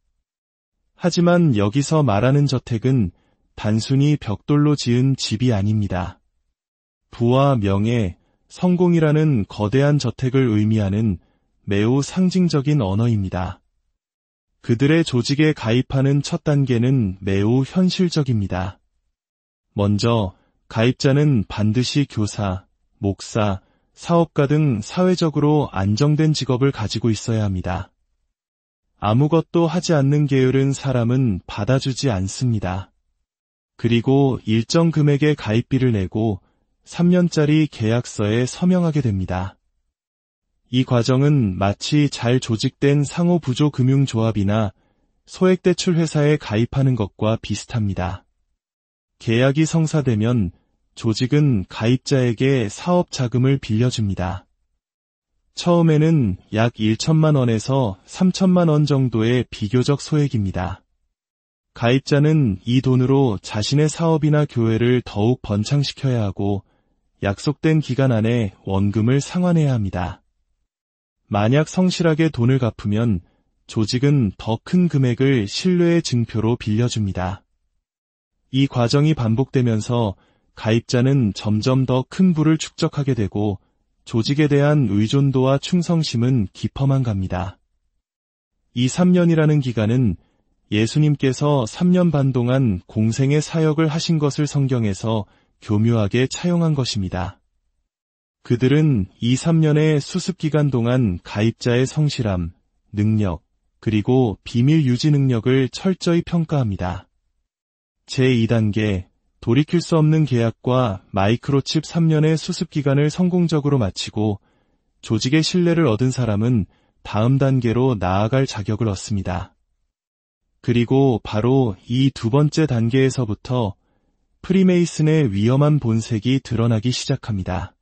하지만 여기서 말하는 저택은 단순히 벽돌로 지은 집이 아닙니다. 부와 명예, 성공이라는 거대한 저택을 의미하는 매우 상징적인 언어입니다. 그들의 조직에 가입하는 첫 단계는 매우 현실적입니다. 먼저 가입자는 반드시 교사, 목사, 사업가 등 사회적으로 안정된 직업을 가지고 있어야 합니다. 아무것도 하지 않는 게으른 사람은 받아주지 않습니다. 그리고 일정 금액의 가입비를 내고 3년짜리 계약서에 서명하게 됩니다. 이 과정은 마치 잘 조직된 상호부조금융조합이나 소액대출 회사에 가입하는 것과 비슷합니다. 계약이 성사되면 조직은 가입자에게 사업 자금을 빌려줍니다. 처음에는 약 1천만 원에서 3천만 원 정도의 비교적 소액입니다. 가입자는 이 돈으로 자신의 사업이나 교회를 더욱 번창시켜야 하고 약속된 기간 안에 원금을 상환해야 합니다. 만약 성실하게 돈을 갚으면 조직은 더 큰 금액을 신뢰의 증표로 빌려줍니다. 이 과정이 반복되면서 가입자는 점점 더 큰 부를 축적하게 되고 조직에 대한 의존도와 충성심은 깊어만 갑니다. 이 3년이라는 기간은 예수님께서 3년 반 동안 공생의 사역을 하신 것을 성경에서 교묘하게 차용한 것입니다. 그들은 이 3년의 수습기간 동안 가입자의 성실함, 능력, 그리고 비밀 유지 능력을 철저히 평가합니다. 제2단계, 돌이킬 수 없는 계약과 마이크로칩 3년의 수습기간을 성공적으로 마치고 조직의 신뢰를 얻은 사람은 다음 단계로 나아갈 자격을 얻습니다. 그리고 바로 이 두 번째 단계에서부터 프리메이슨의 위험한 본색이 드러나기 시작합니다.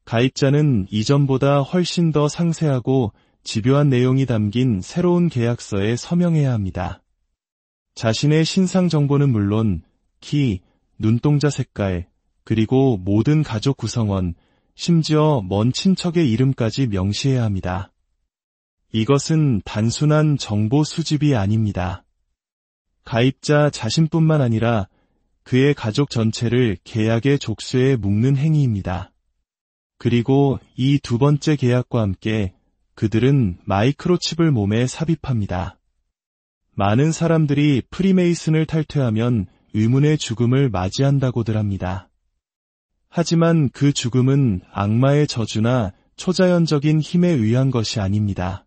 가입자는 이전보다 훨씬 더 상세하고 집요한 내용이 담긴 새로운 계약서에 서명해야 합니다. 자신의 신상 정보는 물론 키, 눈동자 색깔, 그리고 모든 가족 구성원, 심지어 먼 친척의 이름까지 명시해야 합니다. 이것은 단순한 정보 수집이 아닙니다. 가입자 자신뿐만 아니라 그의 가족 전체를 계약의 족쇄에 묶는 행위입니다. 그리고 이 두 번째 계약과 함께 그들은 마이크로칩을 몸에 삽입합니다. 많은 사람들이 프리메이슨을 탈퇴하면 의문의 죽음을 맞이한다고들 합니다. 하지만 그 죽음은 악마의 저주나 초자연적인 힘에 의한 것이 아닙니다.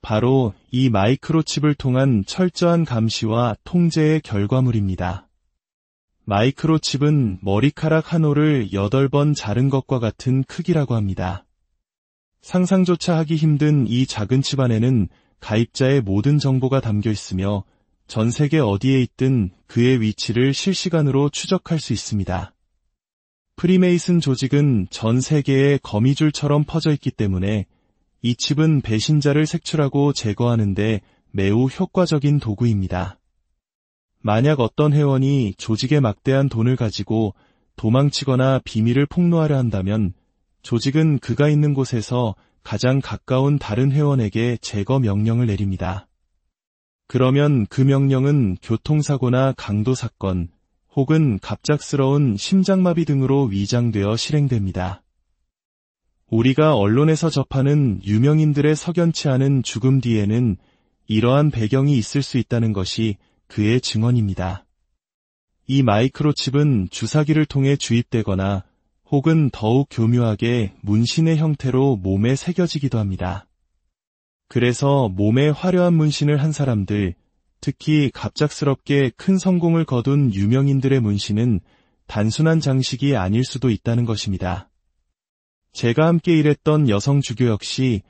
바로 이 마이크로칩을 통한 철저한 감시와 통제의 결과물입니다. 마이크로칩은 머리카락 한 올을 8번 자른 것과 같은 크기라고 합니다. 상상조차 하기 힘든 이 작은 칩 안에는 가입자의 모든 정보가 담겨 있으며 전 세계 어디에 있든 그의 위치를 실시간으로 추적할 수 있습니다. 프리메이슨 조직은 전 세계에 거미줄처럼 퍼져 있기 때문에 이 칩은 배신자를 색출하고 제거하는 데 매우 효과적인 도구입니다. 만약 어떤 회원이 조직의 막대한 돈을 가지고 도망치거나 비밀을 폭로하려 한다면 조직은 그가 있는 곳에서 가장 가까운 다른 회원에게 제거 명령을 내립니다. 그러면 그 명령은 교통사고나 강도사건 혹은 갑작스러운 심장마비 등으로 위장되어 실행됩니다. 우리가 언론에서 접하는 유명인들의 석연치 않은 죽음 뒤에는 이러한 배경이 있을 수 있다는 것이 그의 증언입니다. 이 마이크로칩은 주사기를 통해 주입되거나 혹은 더욱 교묘하게 문신의 형태로 몸에 새겨지기도 합니다. 그래서 몸에 화려한 문신을 한 사람들, 특히 갑작스럽게 큰 성공을 거둔 유명인들의 문신은 단순한 장식이 아닐 수도 있다는 것입니다. 제가 함께 일했던 여성 주교 역시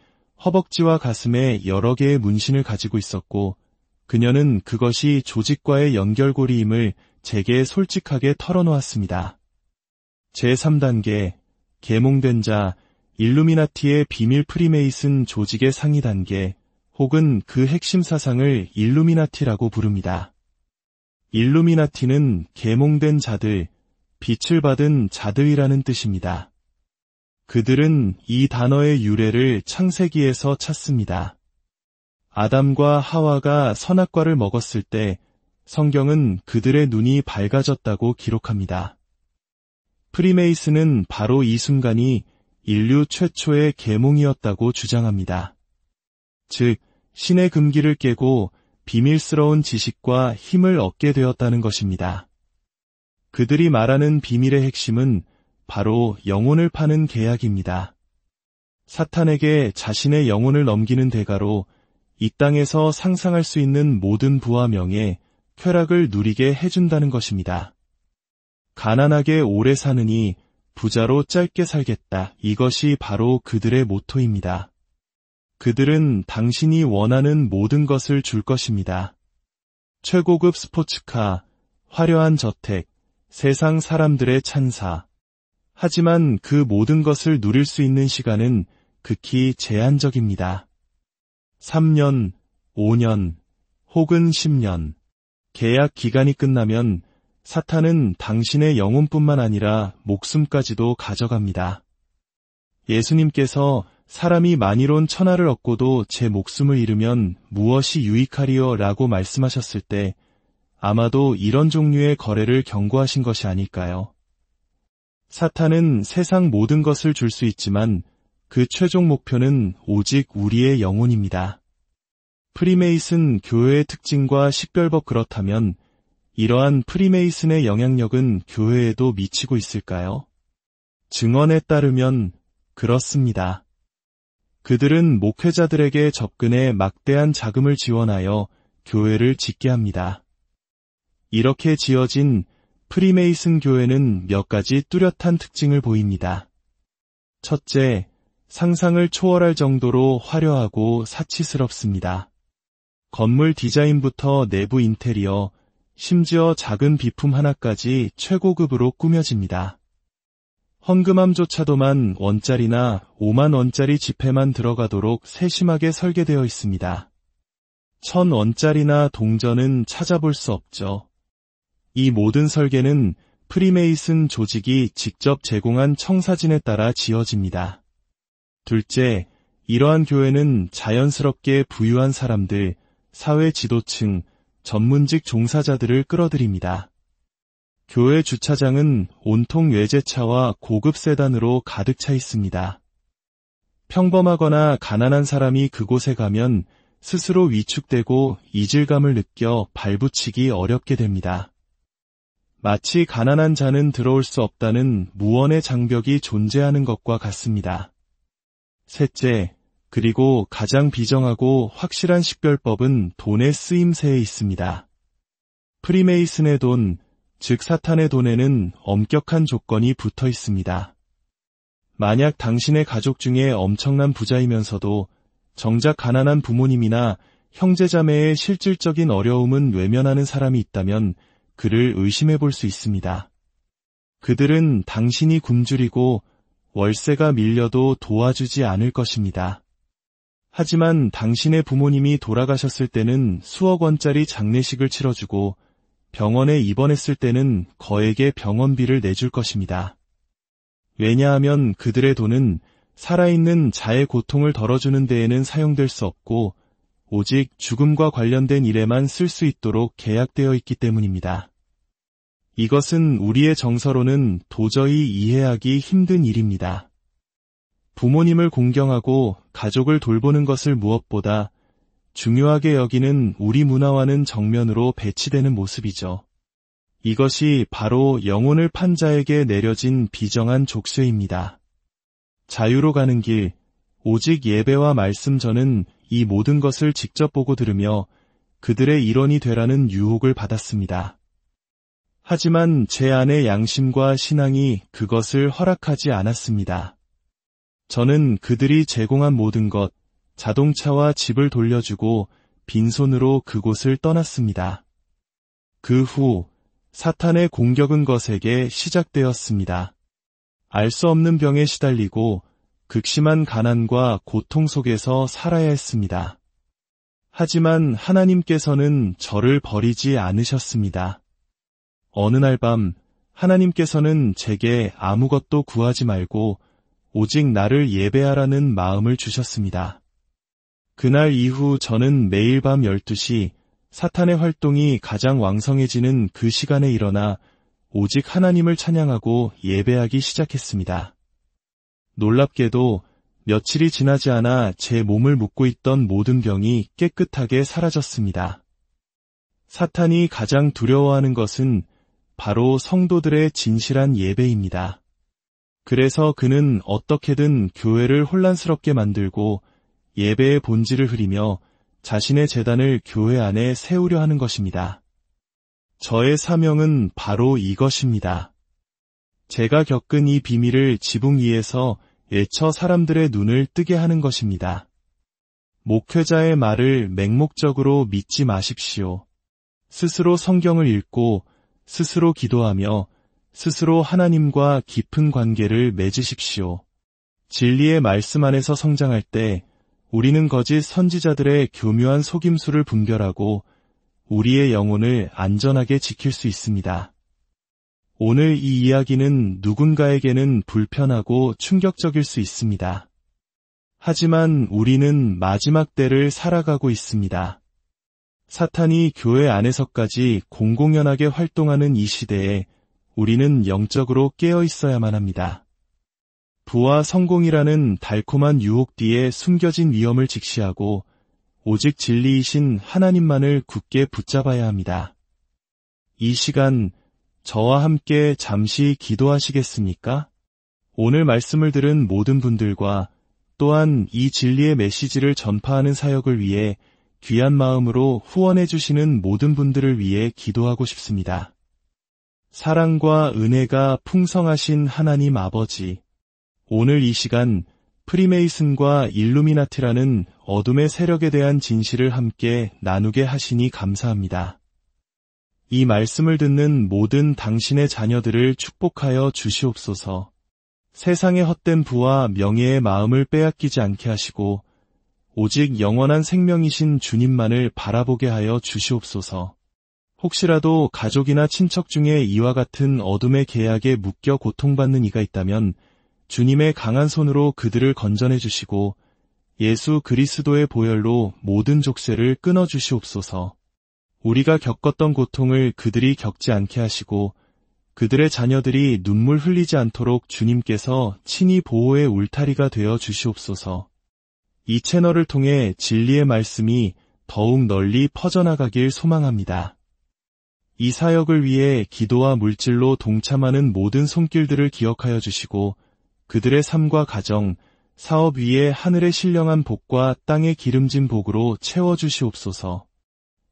허벅지와 가슴에 여러 개의 문신을 가지고 있었고 그녀는 그것이 조직과의 연결고리임을 제게 솔직하게 털어놓았습니다. 제3단계, 계몽된 자, 일루미나티의 비밀 프리메이슨 조직의 상위 단계, 혹은 그 핵심 사상을 일루미나티라고 부릅니다. 일루미나티는 계몽된 자들, 빛을 받은 자들이라는 뜻입니다. 그들은 이 단어의 유래를 창세기에서 찾습니다. 아담과 하와가 선악과를 먹었을 때 성경은 그들의 눈이 밝아졌다고 기록합니다. 프리메이슨은 바로 이 순간이 인류 최초의 계몽이었다고 주장합니다. 즉, 신의 금기를 깨고 비밀스러운 지식과 힘을 얻게 되었다는 것입니다. 그들이 말하는 비밀의 핵심은 바로 영혼을 파는 계약입니다. 사탄에게 자신의 영혼을 넘기는 대가로 이 땅에서 상상할 수 있는 모든 부와 명예, 쾌락을 누리게 해준다는 것입니다. 가난하게 오래 사느니 부자로 짧게 살겠다. 이것이 바로 그들의 모토입니다. 그들은 당신이 원하는 모든 것을 줄 것입니다. 최고급 스포츠카, 화려한 저택, 세상 사람들의 찬사. 하지만 그 모든 것을 누릴 수 있는 시간은 극히 제한적입니다. 3년, 5년, 혹은 10년. 계약 기간이 끝나면 사탄은 당신의 영혼뿐만 아니라 목숨까지도 가져갑니다. 예수님께서 사람이 만일온 천하를 얻고도 제 목숨을 잃으면 무엇이 유익하리요? 라고 말씀하셨을 때 아마도 이런 종류의 거래를 경고하신 것이 아닐까요? 사탄은 세상 모든 것을 줄 수 있지만 그 최종 목표는 오직 우리의 영혼입니다. 프리메이슨 교회의 특징과 식별법 그렇다면 이러한 프리메이슨의 영향력은 교회에도 미치고 있을까요? 증언에 따르면 그렇습니다. 그들은 목회자들에게 접근해 막대한 자금을 지원하여 교회를 짓게 합니다. 이렇게 지어진 프리메이슨 교회는 몇 가지 뚜렷한 특징을 보입니다. 첫째, 상상을 초월할 정도로 화려하고 사치스럽습니다. 건물 디자인부터 내부 인테리어, 심지어 작은 비품 하나까지 최고급으로 꾸며집니다. 헌금함조차도만 원짜리나 5만 원짜리 지폐만 들어가도록 세심하게 설계되어 있습니다. 1,000원짜리나 동전은 찾아볼 수 없죠. 이 모든 설계는 프리메이슨 조직이 직접 제공한 청사진에 따라 지어집니다. 둘째, 이러한 교회는 자연스럽게 부유한 사람들, 사회 지도층, 전문직 종사자들을 끌어들입니다. 교회 주차장은 온통 외제차와 고급 세단으로 가득 차 있습니다. 평범하거나 가난한 사람이 그곳에 가면 스스로 위축되고 이질감을 느껴 발붙이기 어렵게 됩니다. 마치 가난한 자는 들어올 수 없다는 무언의 장벽이 존재하는 것과 같습니다. 셋째, 그리고 가장 비정하고 확실한 식별법은 돈의 쓰임새에 있습니다. 프리메이슨의 돈, 즉 사탄의 돈에는 엄격한 조건이 붙어 있습니다. 만약 당신의 가족 중에 엄청난 부자이면서도 정작 가난한 부모님이나 형제자매의 실질적인 어려움은 외면하는 사람이 있다면 그를 의심해 볼 수 있습니다. 그들은 당신이 굶주리고 월세가 밀려도 도와주지 않을 것입니다. 하지만 당신의 부모님이 돌아가셨을 때는 수억 원짜리 장례식을 치러주고 병원에 입원했을 때는 거액의 병원비를 내줄 것입니다. 왜냐하면 그들의 돈은 살아있는 자의 고통을 덜어주는 데에는 사용될 수 없고 오직 죽음과 관련된 일에만 쓸 수 있도록 계약되어 있기 때문입니다. 이것은 우리의 정서로는 도저히 이해하기 힘든 일입니다. 부모님을 공경하고 가족을 돌보는 것을 무엇보다 중요하게 여기는 우리 문화와는 정면으로 배치되는 모습이죠. 이것이 바로 영혼을 판 자에게 내려진 비정한 족쇄입니다. 자유로 가는 길, 오직 예배와 말씀 저는 이 모든 것을 직접 보고 들으며 그들의 일원이 되라는 유혹을 받았습니다. 하지만 제 안의 양심과 신앙이 그것을 허락하지 않았습니다. 저는 그들이 제공한 모든 것, 자동차와 집을 돌려주고 빈손으로 그곳을 떠났습니다. 그 후 사탄의 공격은 것에게 시작되었습니다. 알 수 없는 병에 시달리고 극심한 가난과 고통 속에서 살아야 했습니다. 하지만 하나님께서는 저를 버리지 않으셨습니다. 어느 날 밤 하나님께서는 제게 아무것도 구하지 말고 오직 나를 예배하라는 마음을 주셨습니다. 그날 이후 저는 매일 밤 12시 사탄의 활동이 가장 왕성해지는 그 시간에 일어나 오직 하나님을 찬양하고 예배하기 시작했습니다. 놀랍게도 며칠이 지나지 않아 제 몸을 묶고 있던 모든 병이 깨끗하게 사라졌습니다. 사탄이 가장 두려워하는 것은 바로 성도들의 진실한 예배입니다. 그래서 그는 어떻게든 교회를 혼란스럽게 만들고 예배의 본질을 흐리며 자신의 제단을 교회 안에 세우려 하는 것입니다. 저의 사명은 바로 이것입니다. 제가 겪은 이 비밀을 지붕 위에서 외쳐 사람들의 눈을 뜨게 하는 것입니다. 목회자의 말을 맹목적으로 믿지 마십시오. 스스로 성경을 읽고 스스로 기도하며 스스로 하나님과 깊은 관계를 맺으십시오. 진리의 말씀 안에서 성장할 때 우리는 거짓 선지자들의 교묘한 속임수를 분별하고 우리의 영혼을 안전하게 지킬 수 있습니다. 오늘 이 이야기는 누군가에게는 불편하고 충격적일 수 있습니다. 하지만 우리는 마지막 때를 살아가고 있습니다. 사탄이 교회 안에서까지 공공연하게 활동하는 이 시대에 우리는 영적으로 깨어 있어야만 합니다. 부와 성공이라는 달콤한 유혹 뒤에 숨겨진 위험을 직시하고 오직 진리이신 하나님만을 굳게 붙잡아야 합니다. 이 시간 저와 함께 잠시 기도하시겠습니까? 오늘 말씀을 들은 모든 분들과 또한 이 진리의 메시지를 전파하는 사역을 위해 귀한 마음으로 후원해 주시는 모든 분들을 위해 기도하고 싶습니다. 사랑과 은혜가 풍성하신 하나님 아버지, 오늘 이 시간 프리메이슨과 일루미나티라는 어둠의 세력에 대한 진실을 함께 나누게 하시니 감사합니다. 이 말씀을 듣는 모든 당신의 자녀들을 축복하여 주시옵소서. 세상의 헛된 부와 명예의 마음을 빼앗기지 않게 하시고 오직 영원한 생명이신 주님만을 바라보게 하여 주시옵소서. 혹시라도 가족이나 친척 중에 이와 같은 어둠의 계약에 묶여 고통받는 이가 있다면 주님의 강한 손으로 그들을 건져내 주시고 예수 그리스도의 보혈로 모든 족쇄를 끊어 주시옵소서. 우리가 겪었던 고통을 그들이 겪지 않게 하시고 그들의 자녀들이 눈물 흘리지 않도록 주님께서 친히 보호의 울타리가 되어 주시옵소서. 이 채널을 통해 진리의 말씀이 더욱 널리 퍼져나가길 소망합니다. 이 사역을 위해 기도와 물질로 동참하는 모든 손길들을 기억하여 주시고 그들의 삶과 가정, 사업 위에 하늘의 신령한 복과 땅의 기름진 복으로 채워주시옵소서.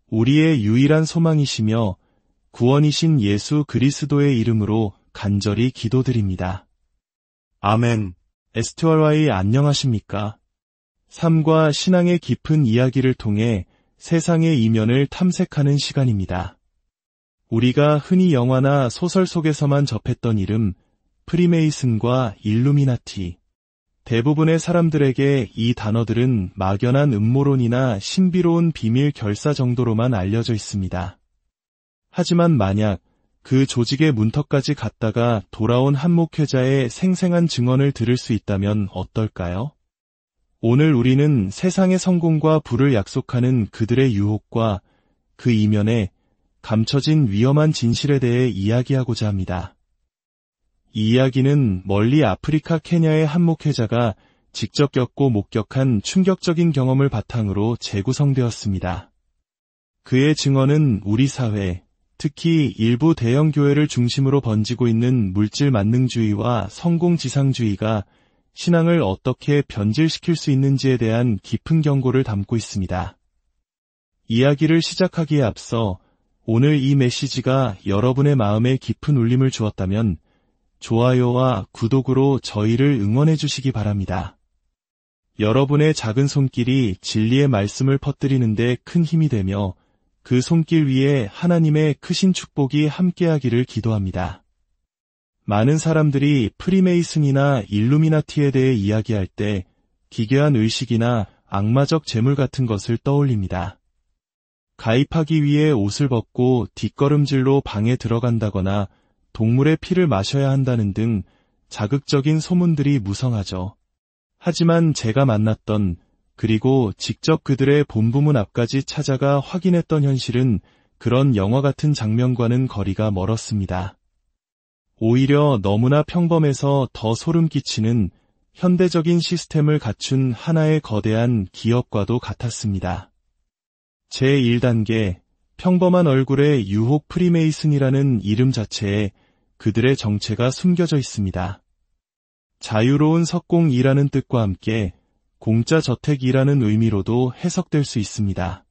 우리의 유일한 소망이시며 구원이신 예수 그리스도의 이름으로 간절히 기도드립니다. 아멘. 에스트월와이 안녕하십니까? 삶과 신앙의 깊은 이야기를 통해 세상의 이면을 탐색하는 시간입니다. 우리가 흔히 영화나 소설 속에서만 접했던 이름, 프리메이슨과 일루미나티. 대부분의 사람들에게 이 단어들은 막연한 음모론이나 신비로운 비밀 결사 정도로만 알려져 있습니다. 하지만 만약 그 조직의 문턱까지 갔다가 돌아온 한 목회자의 생생한 증언을 들을 수 있다면 어떨까요? 오늘 우리는 세상의 성공과 부를 약속하는 그들의 유혹과 그 이면에 감춰진 위험한 진실에 대해 이야기하고자 합니다. 이 이야기는 멀리 아프리카 케냐의 한 목회자가 직접 겪고 목격한 충격적인 경험을 바탕으로 재구성되었습니다. 그의 증언은 우리 사회, 특히 일부 대형 교회를 중심으로 번지고 있는 물질 만능주의와 성공지상주의가 신앙을 어떻게 변질시킬 수 있는지에 대한 깊은 경고를 담고 있습니다. 이야기를 시작하기에 앞서 오늘 이 메시지가 여러분의 마음에 깊은 울림을 주었다면 좋아요와 구독으로 저희를 응원해 주시기 바랍니다. 여러분의 작은 손길이 진리의 말씀을 퍼뜨리는 데 큰 힘이 되며 그 손길 위에 하나님의 크신 축복이 함께하기를 기도합니다. 많은 사람들이 프리메이슨이나 일루미나티에 대해 이야기할 때 기괴한 의식이나 악마적 재물 같은 것을 떠올립니다. 가입하기 위해 옷을 벗고 뒷걸음질로 방에 들어간다거나 동물의 피를 마셔야 한다는 등 자극적인 소문들이 무성하죠. 하지만 제가 만났던 그리고 직접 그들의 본부문 앞까지 찾아가 확인했던 현실은 그런 영화 같은 장면과는 거리가 멀었습니다. 오히려 너무나 평범해서 더 소름 끼치는 현대적인 시스템을 갖춘 하나의 거대한 기업과도 같았습니다. 제1단계 평범한 얼굴의 유혹 프리메이슨이라는 이름 자체에 그들의 정체가 숨겨져 있습니다. 자유로운 석공이라는 뜻과 함께 공짜 저택이라는 의미로도 해석될 수 있습니다.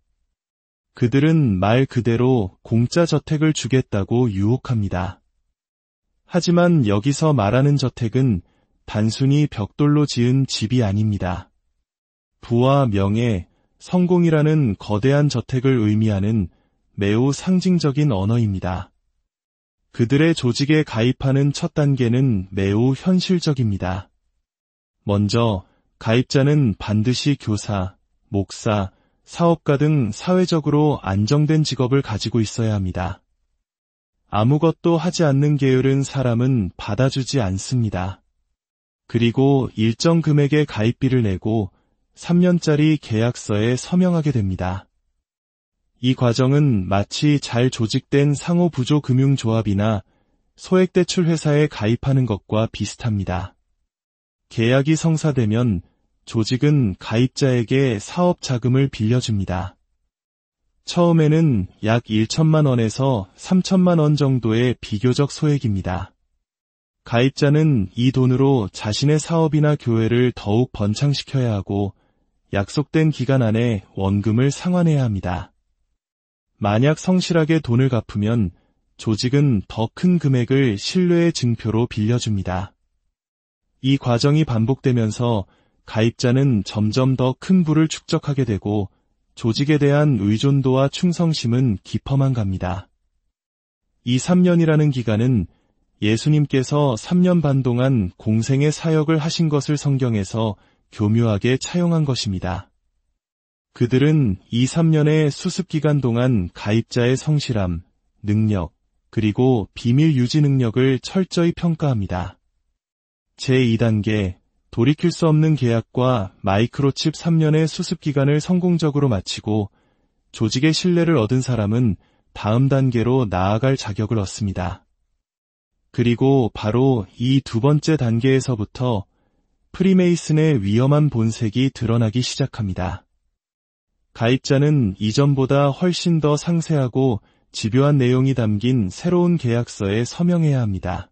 그들은 말 그대로 공짜 저택을 주겠다고 유혹합니다. 하지만 여기서 말하는 저택은 단순히 벽돌로 지은 집이 아닙니다. 부와 명예, 성공이라는 거대한 저택을 의미하는 매우 상징적인 언어입니다. 그들의 조직에 가입하는 첫 단계는 매우 현실적입니다. 먼저 가입자는 반드시 교사, 목사, 사업가 등 사회적으로 안정된 직업을 가지고 있어야 합니다. 아무것도 하지 않는 게으른 사람은 받아주지 않습니다. 그리고 일정 금액의 가입비를 내고 3년짜리 계약서에 서명하게 됩니다. 이 과정은 마치 잘 조직된 상호부조금융조합이나 소액대출 회사에 가입하는 것과 비슷합니다. 계약이 성사되면 조직은 가입자에게 사업 자금을 빌려줍니다. 처음에는 약 1천만 원에서 3천만 원 정도의 비교적 소액입니다. 가입자는 이 돈으로 자신의 사업이나 교회를 더욱 번창시켜야 하고 약속된 기간 안에 원금을 상환해야 합니다. 만약 성실하게 돈을 갚으면 조직은 더 큰 금액을 신뢰의 증표로 빌려줍니다. 이 과정이 반복되면서 가입자는 점점 더 큰 부를 축적하게 되고 조직에 대한 의존도와 충성심은 깊어만 갑니다. 이 3년이라는 기간은 예수님께서 3년 반 동안 공생의 사역을 하신 것을 성경에서 교묘하게 차용한 것입니다. 그들은 이 3년의 수습기간 동안 가입자의 성실함, 능력, 그리고 비밀 유지 능력을 철저히 평가합니다. 제2단계, 돌이킬 수 없는 계약과 마이크로칩 3년의 수습기간을 성공적으로 마치고 조직의 신뢰를 얻은 사람은 다음 단계로 나아갈 자격을 얻습니다. 그리고 바로 이 두 번째 단계에서부터 프리메이슨의 위험한 본색이 드러나기 시작합니다. 가입자는 이전보다 훨씬 더 상세하고 집요한 내용이 담긴 새로운 계약서에 서명해야 합니다.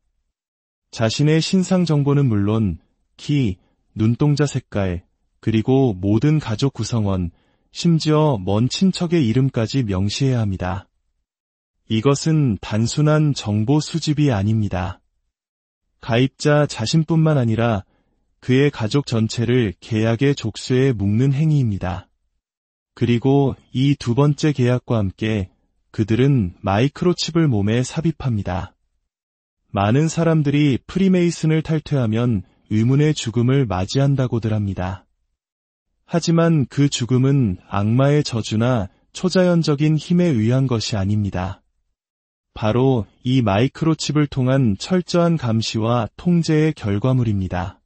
자신의 신상 정보는 물론 키, 눈동자 색깔, 그리고 모든 가족 구성원, 심지어 먼 친척의 이름까지 명시해야 합니다. 이것은 단순한 정보 수집이 아닙니다. 가입자 자신뿐만 아니라 그의 가족 전체를 계약의 족쇄에 묶는 행위입니다. 그리고 이 두 번째 계약과 함께 그들은 마이크로칩을 몸에 삽입합니다. 많은 사람들이 프리메이슨을 탈퇴하면 의문의 죽음을 맞이한다고들 합니다. 하지만 그 죽음은 악마의 저주나 초자연적인 힘에 의한 것이 아닙니다. 바로 이 마이크로칩을 통한 철저한 감시와 통제의 결과물입니다.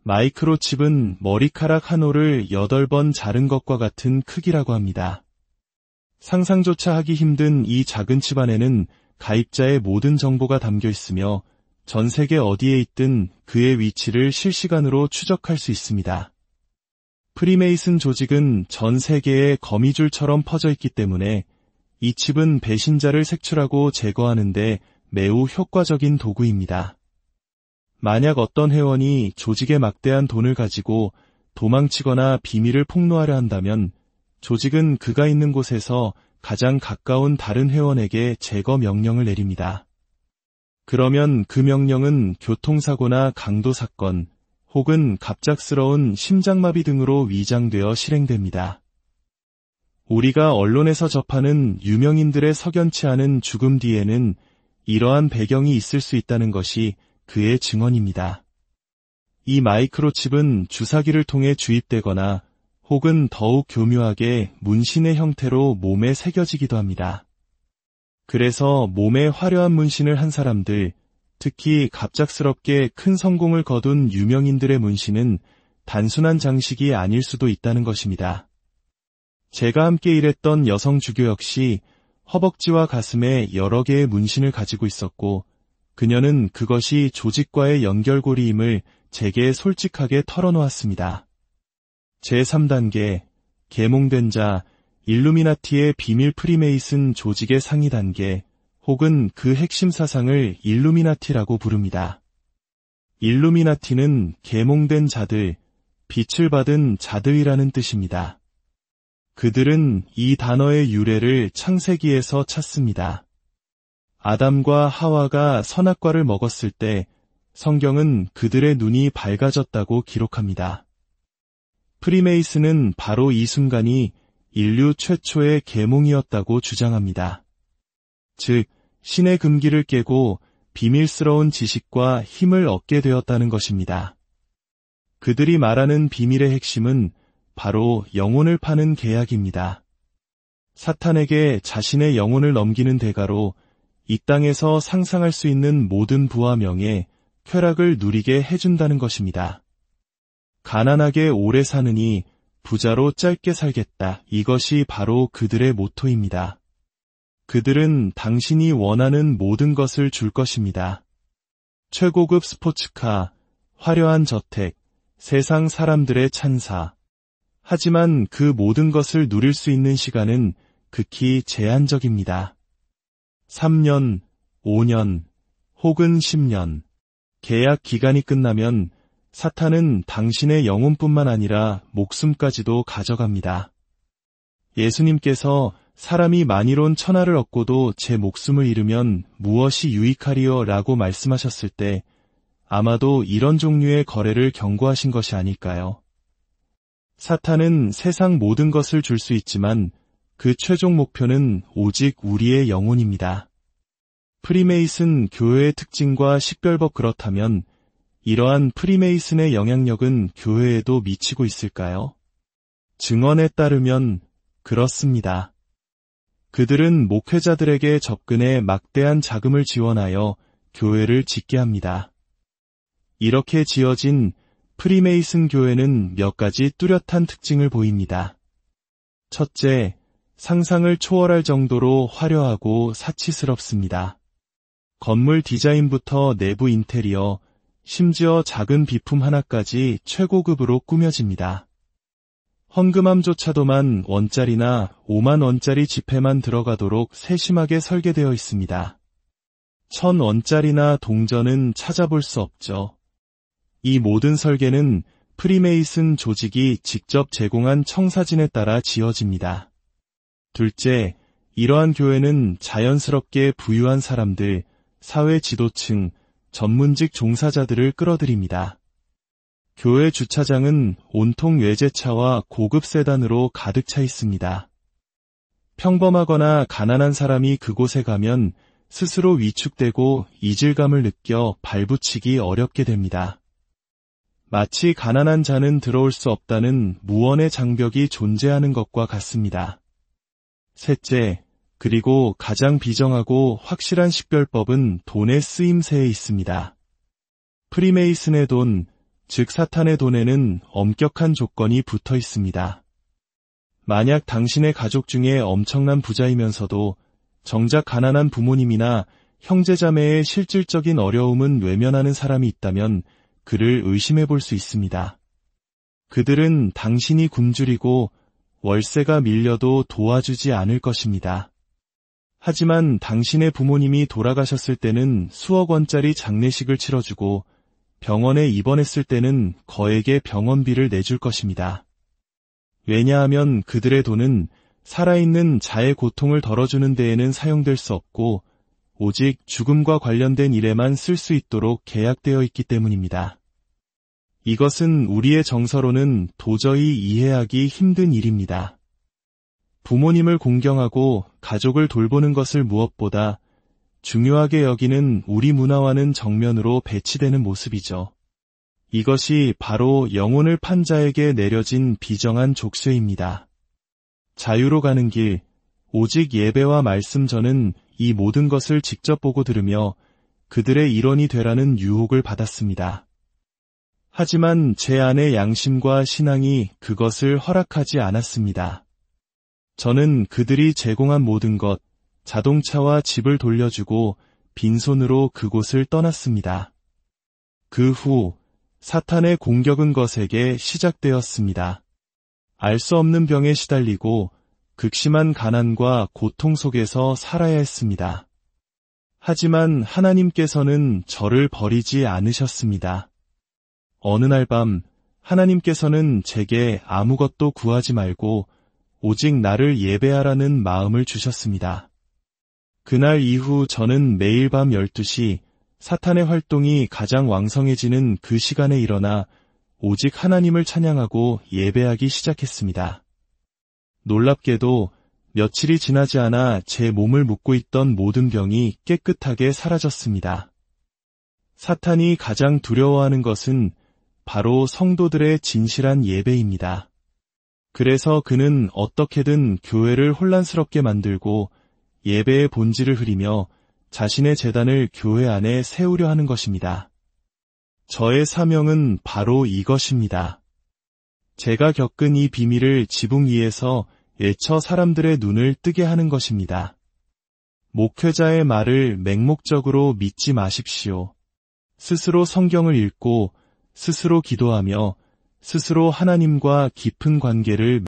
마이크로칩은 머리카락 한 올을 8번 자른 것과 같은 크기라고 합니다. 상상조차 하기 힘든 이 작은 칩 안에는 가입자의 모든 정보가 담겨 있으며 전 세계 어디에 있든 그의 위치를 실시간으로 추적할 수 있습니다. 프리메이슨 조직은 전 세계에 거미줄처럼 퍼져 있기 때문에 이 칩은 배신자를 색출하고 제거하는 데 매우 효과적인 도구입니다. 만약 어떤 회원이 조직의 막대한 돈을 가지고 도망치거나 비밀을 폭로하려 한다면 조직은 그가 있는 곳에서 가장 가까운 다른 회원에게 제거 명령을 내립니다. 그러면 그 명령은 교통사고나 강도사건 혹은 갑작스러운 심장마비 등으로 위장되어 실행됩니다. 우리가 언론에서 접하는 유명인들의 석연치 않은 죽음 뒤에는 이러한 배경이 있을 수 있다는 것이 그의 증언입니다. 이 마이크로칩은 주사기를 통해 주입되거나 혹은 더욱 교묘하게 문신의 형태로 몸에 새겨지기도 합니다. 그래서 몸에 화려한 문신을 한 사람들, 특히 갑작스럽게 큰 성공을 거둔 유명인들의 문신은 단순한 장식이 아닐 수도 있다는 것입니다. 제가 함께 일했던 여성 주교 역시 허벅지와 가슴에 여러 개의 문신을 가지고 있었고 그녀는 그것이 조직과의 연결고리임을 제게 솔직하게 털어놓았습니다. 제3단계, 계몽된 자, 일루미나티의 비밀 프리메이슨 조직의 상위 단계, 혹은 그 핵심 사상을 일루미나티라고 부릅니다. 일루미나티는 계몽된 자들, 빛을 받은 자들이라는 뜻입니다. 그들은 이 단어의 유래를 창세기에서 찾습니다. 아담과 하와가 선악과를 먹었을 때 성경은 그들의 눈이 밝아졌다고 기록합니다. 프리메이슨은 바로 이 순간이 인류 최초의 계몽이었다고 주장합니다. 즉, 신의 금기를 깨고 비밀스러운 지식과 힘을 얻게 되었다는 것입니다. 그들이 말하는 비밀의 핵심은 바로 영혼을 파는 계약입니다. 사탄에게 자신의 영혼을 넘기는 대가로 이 땅에서 상상할 수 있는 모든 부와 명예, 쾌락을 누리게 해준다는 것입니다. 가난하게 오래 사느니 부자로 짧게 살겠다. 이것이 바로 그들의 모토입니다. 그들은 당신이 원하는 모든 것을 줄 것입니다. 최고급 스포츠카, 화려한 저택, 세상 사람들의 찬사. 하지만 그 모든 것을 누릴 수 있는 시간은 극히 제한적입니다. 3년, 5년, 혹은 10년. 계약 기간이 끝나면 사탄은 당신의 영혼뿐만 아니라 목숨까지도 가져갑니다. 예수님께서 사람이 만이론 천하를 얻고도 제 목숨을 잃으면 무엇이 유익하리요? 라고 말씀하셨을 때 아마도 이런 종류의 거래를 경고하신 것이 아닐까요? 사탄은 세상 모든 것을 줄 수 있지만 그 최종 목표는 오직 우리의 영혼입니다. 프리메이슨 교회의 특징과 식별법. 그렇다면 이러한 프리메이슨의 영향력은 교회에도 미치고 있을까요? 증언에 따르면 그렇습니다. 그들은 목회자들에게 접근해 막대한 자금을 지원하여 교회를 짓게 합니다. 이렇게 지어진 프리메이슨 교회는 몇 가지 뚜렷한 특징을 보입니다. 첫째, 상상을 초월할 정도로 화려하고 사치스럽습니다. 건물 디자인부터 내부 인테리어, 심지어 작은 비품 하나까지 최고급으로 꾸며집니다. 헌금함조차도만 원짜리나 5만 원짜리 지폐만 들어가도록 세심하게 설계되어 있습니다. 1,000원짜리나 동전은 찾아볼 수 없죠. 이 모든 설계는 프리메이슨 조직이 직접 제공한 청사진에 따라 지어집니다. 둘째, 이러한 교회는 자연스럽게 부유한 사람들, 사회 지도층, 전문직 종사자들을 끌어들입니다. 교회 주차장은 온통 외제차와 고급 세단으로 가득 차 있습니다. 평범하거나 가난한 사람이 그곳에 가면 스스로 위축되고 이질감을 느껴 발붙이기 어렵게 됩니다. 마치 가난한 자는 들어올 수 없다는 무언의 장벽이 존재하는 것과 같습니다. 셋째, 그리고 가장 비정하고 확실한 식별법은 돈의 쓰임새에 있습니다. 프리메이슨의 돈, 즉 사탄의 돈에는 엄격한 조건이 붙어 있습니다. 만약 당신의 가족 중에 엄청난 부자이면서도 정작 가난한 부모님이나 형제자매의 실질적인 어려움은 외면하는 사람이 있다면 그를 의심해 볼 수 있습니다. 그들은 당신이 굶주리고 월세가 밀려도 도와주지 않을 것입니다. 하지만 당신의 부모님이 돌아가셨을 때는 수억 원짜리 장례식을 치러주고 병원에 입원했을 때는 거액의 병원비를 내줄 것입니다. 왜냐하면 그들의 돈은 살아있는 자의 고통을 덜어주는 데에는 사용될 수 없고 오직 죽음과 관련된 일에만 쓸 수 있도록 계약되어 있기 때문입니다. 이것은 우리의 정서로는 도저히 이해하기 힘든 일입니다. 부모님을 공경하고 가족을 돌보는 것을 무엇보다 중요하게 여기는 우리 문화와는 정면으로 배치되는 모습이죠. 이것이 바로 영혼을 판 자에게 내려진 비정한 족쇄입니다. 자유로 가는 길, 오직 예배와 말씀. 저는 이 모든 것을 직접 보고 들으며 그들의 일원이 되라는 유혹을 받았습니다. 하지만 제 안의 양심과 신앙이 그것을 허락하지 않았습니다. 저는 그들이 제공한 모든 것, 자동차와 집을 돌려주고 빈손으로 그곳을 떠났습니다. 그 후 사탄의 공격은 것에게 시작되었습니다. 알 수 없는 병에 시달리고 극심한 가난과 고통 속에서 살아야 했습니다. 하지만 하나님께서는 저를 버리지 않으셨습니다. 어느 날 밤 하나님께서는 제게 아무것도 구하지 말고 오직 나를 예배하라는 마음을 주셨습니다. 그날 이후 저는 매일 밤 12시 사탄의 활동이 가장 왕성해지는 그 시간에 일어나 오직 하나님을 찬양하고 예배하기 시작했습니다. 놀랍게도 며칠이 지나지 않아 제 몸을 묶고 있던 모든 병이 깨끗하게 사라졌습니다. 사탄이 가장 두려워하는 것은 바로 성도들의 진실한 예배입니다. 그래서 그는 어떻게든 교회를 혼란스럽게 만들고 예배의 본질을 흐리며 자신의 제단을 교회 안에 세우려 하는 것입니다. 저의 사명은 바로 이것입니다. 제가 겪은 이 비밀을 지붕 위에서 애처 사람들의 눈을 뜨게 하는 것입니다. 목회자의 말을 맹목적으로 믿지 마십시오. 스스로 성경을 읽고 스스로 기도하며 스스로 하나님과 깊은 관계를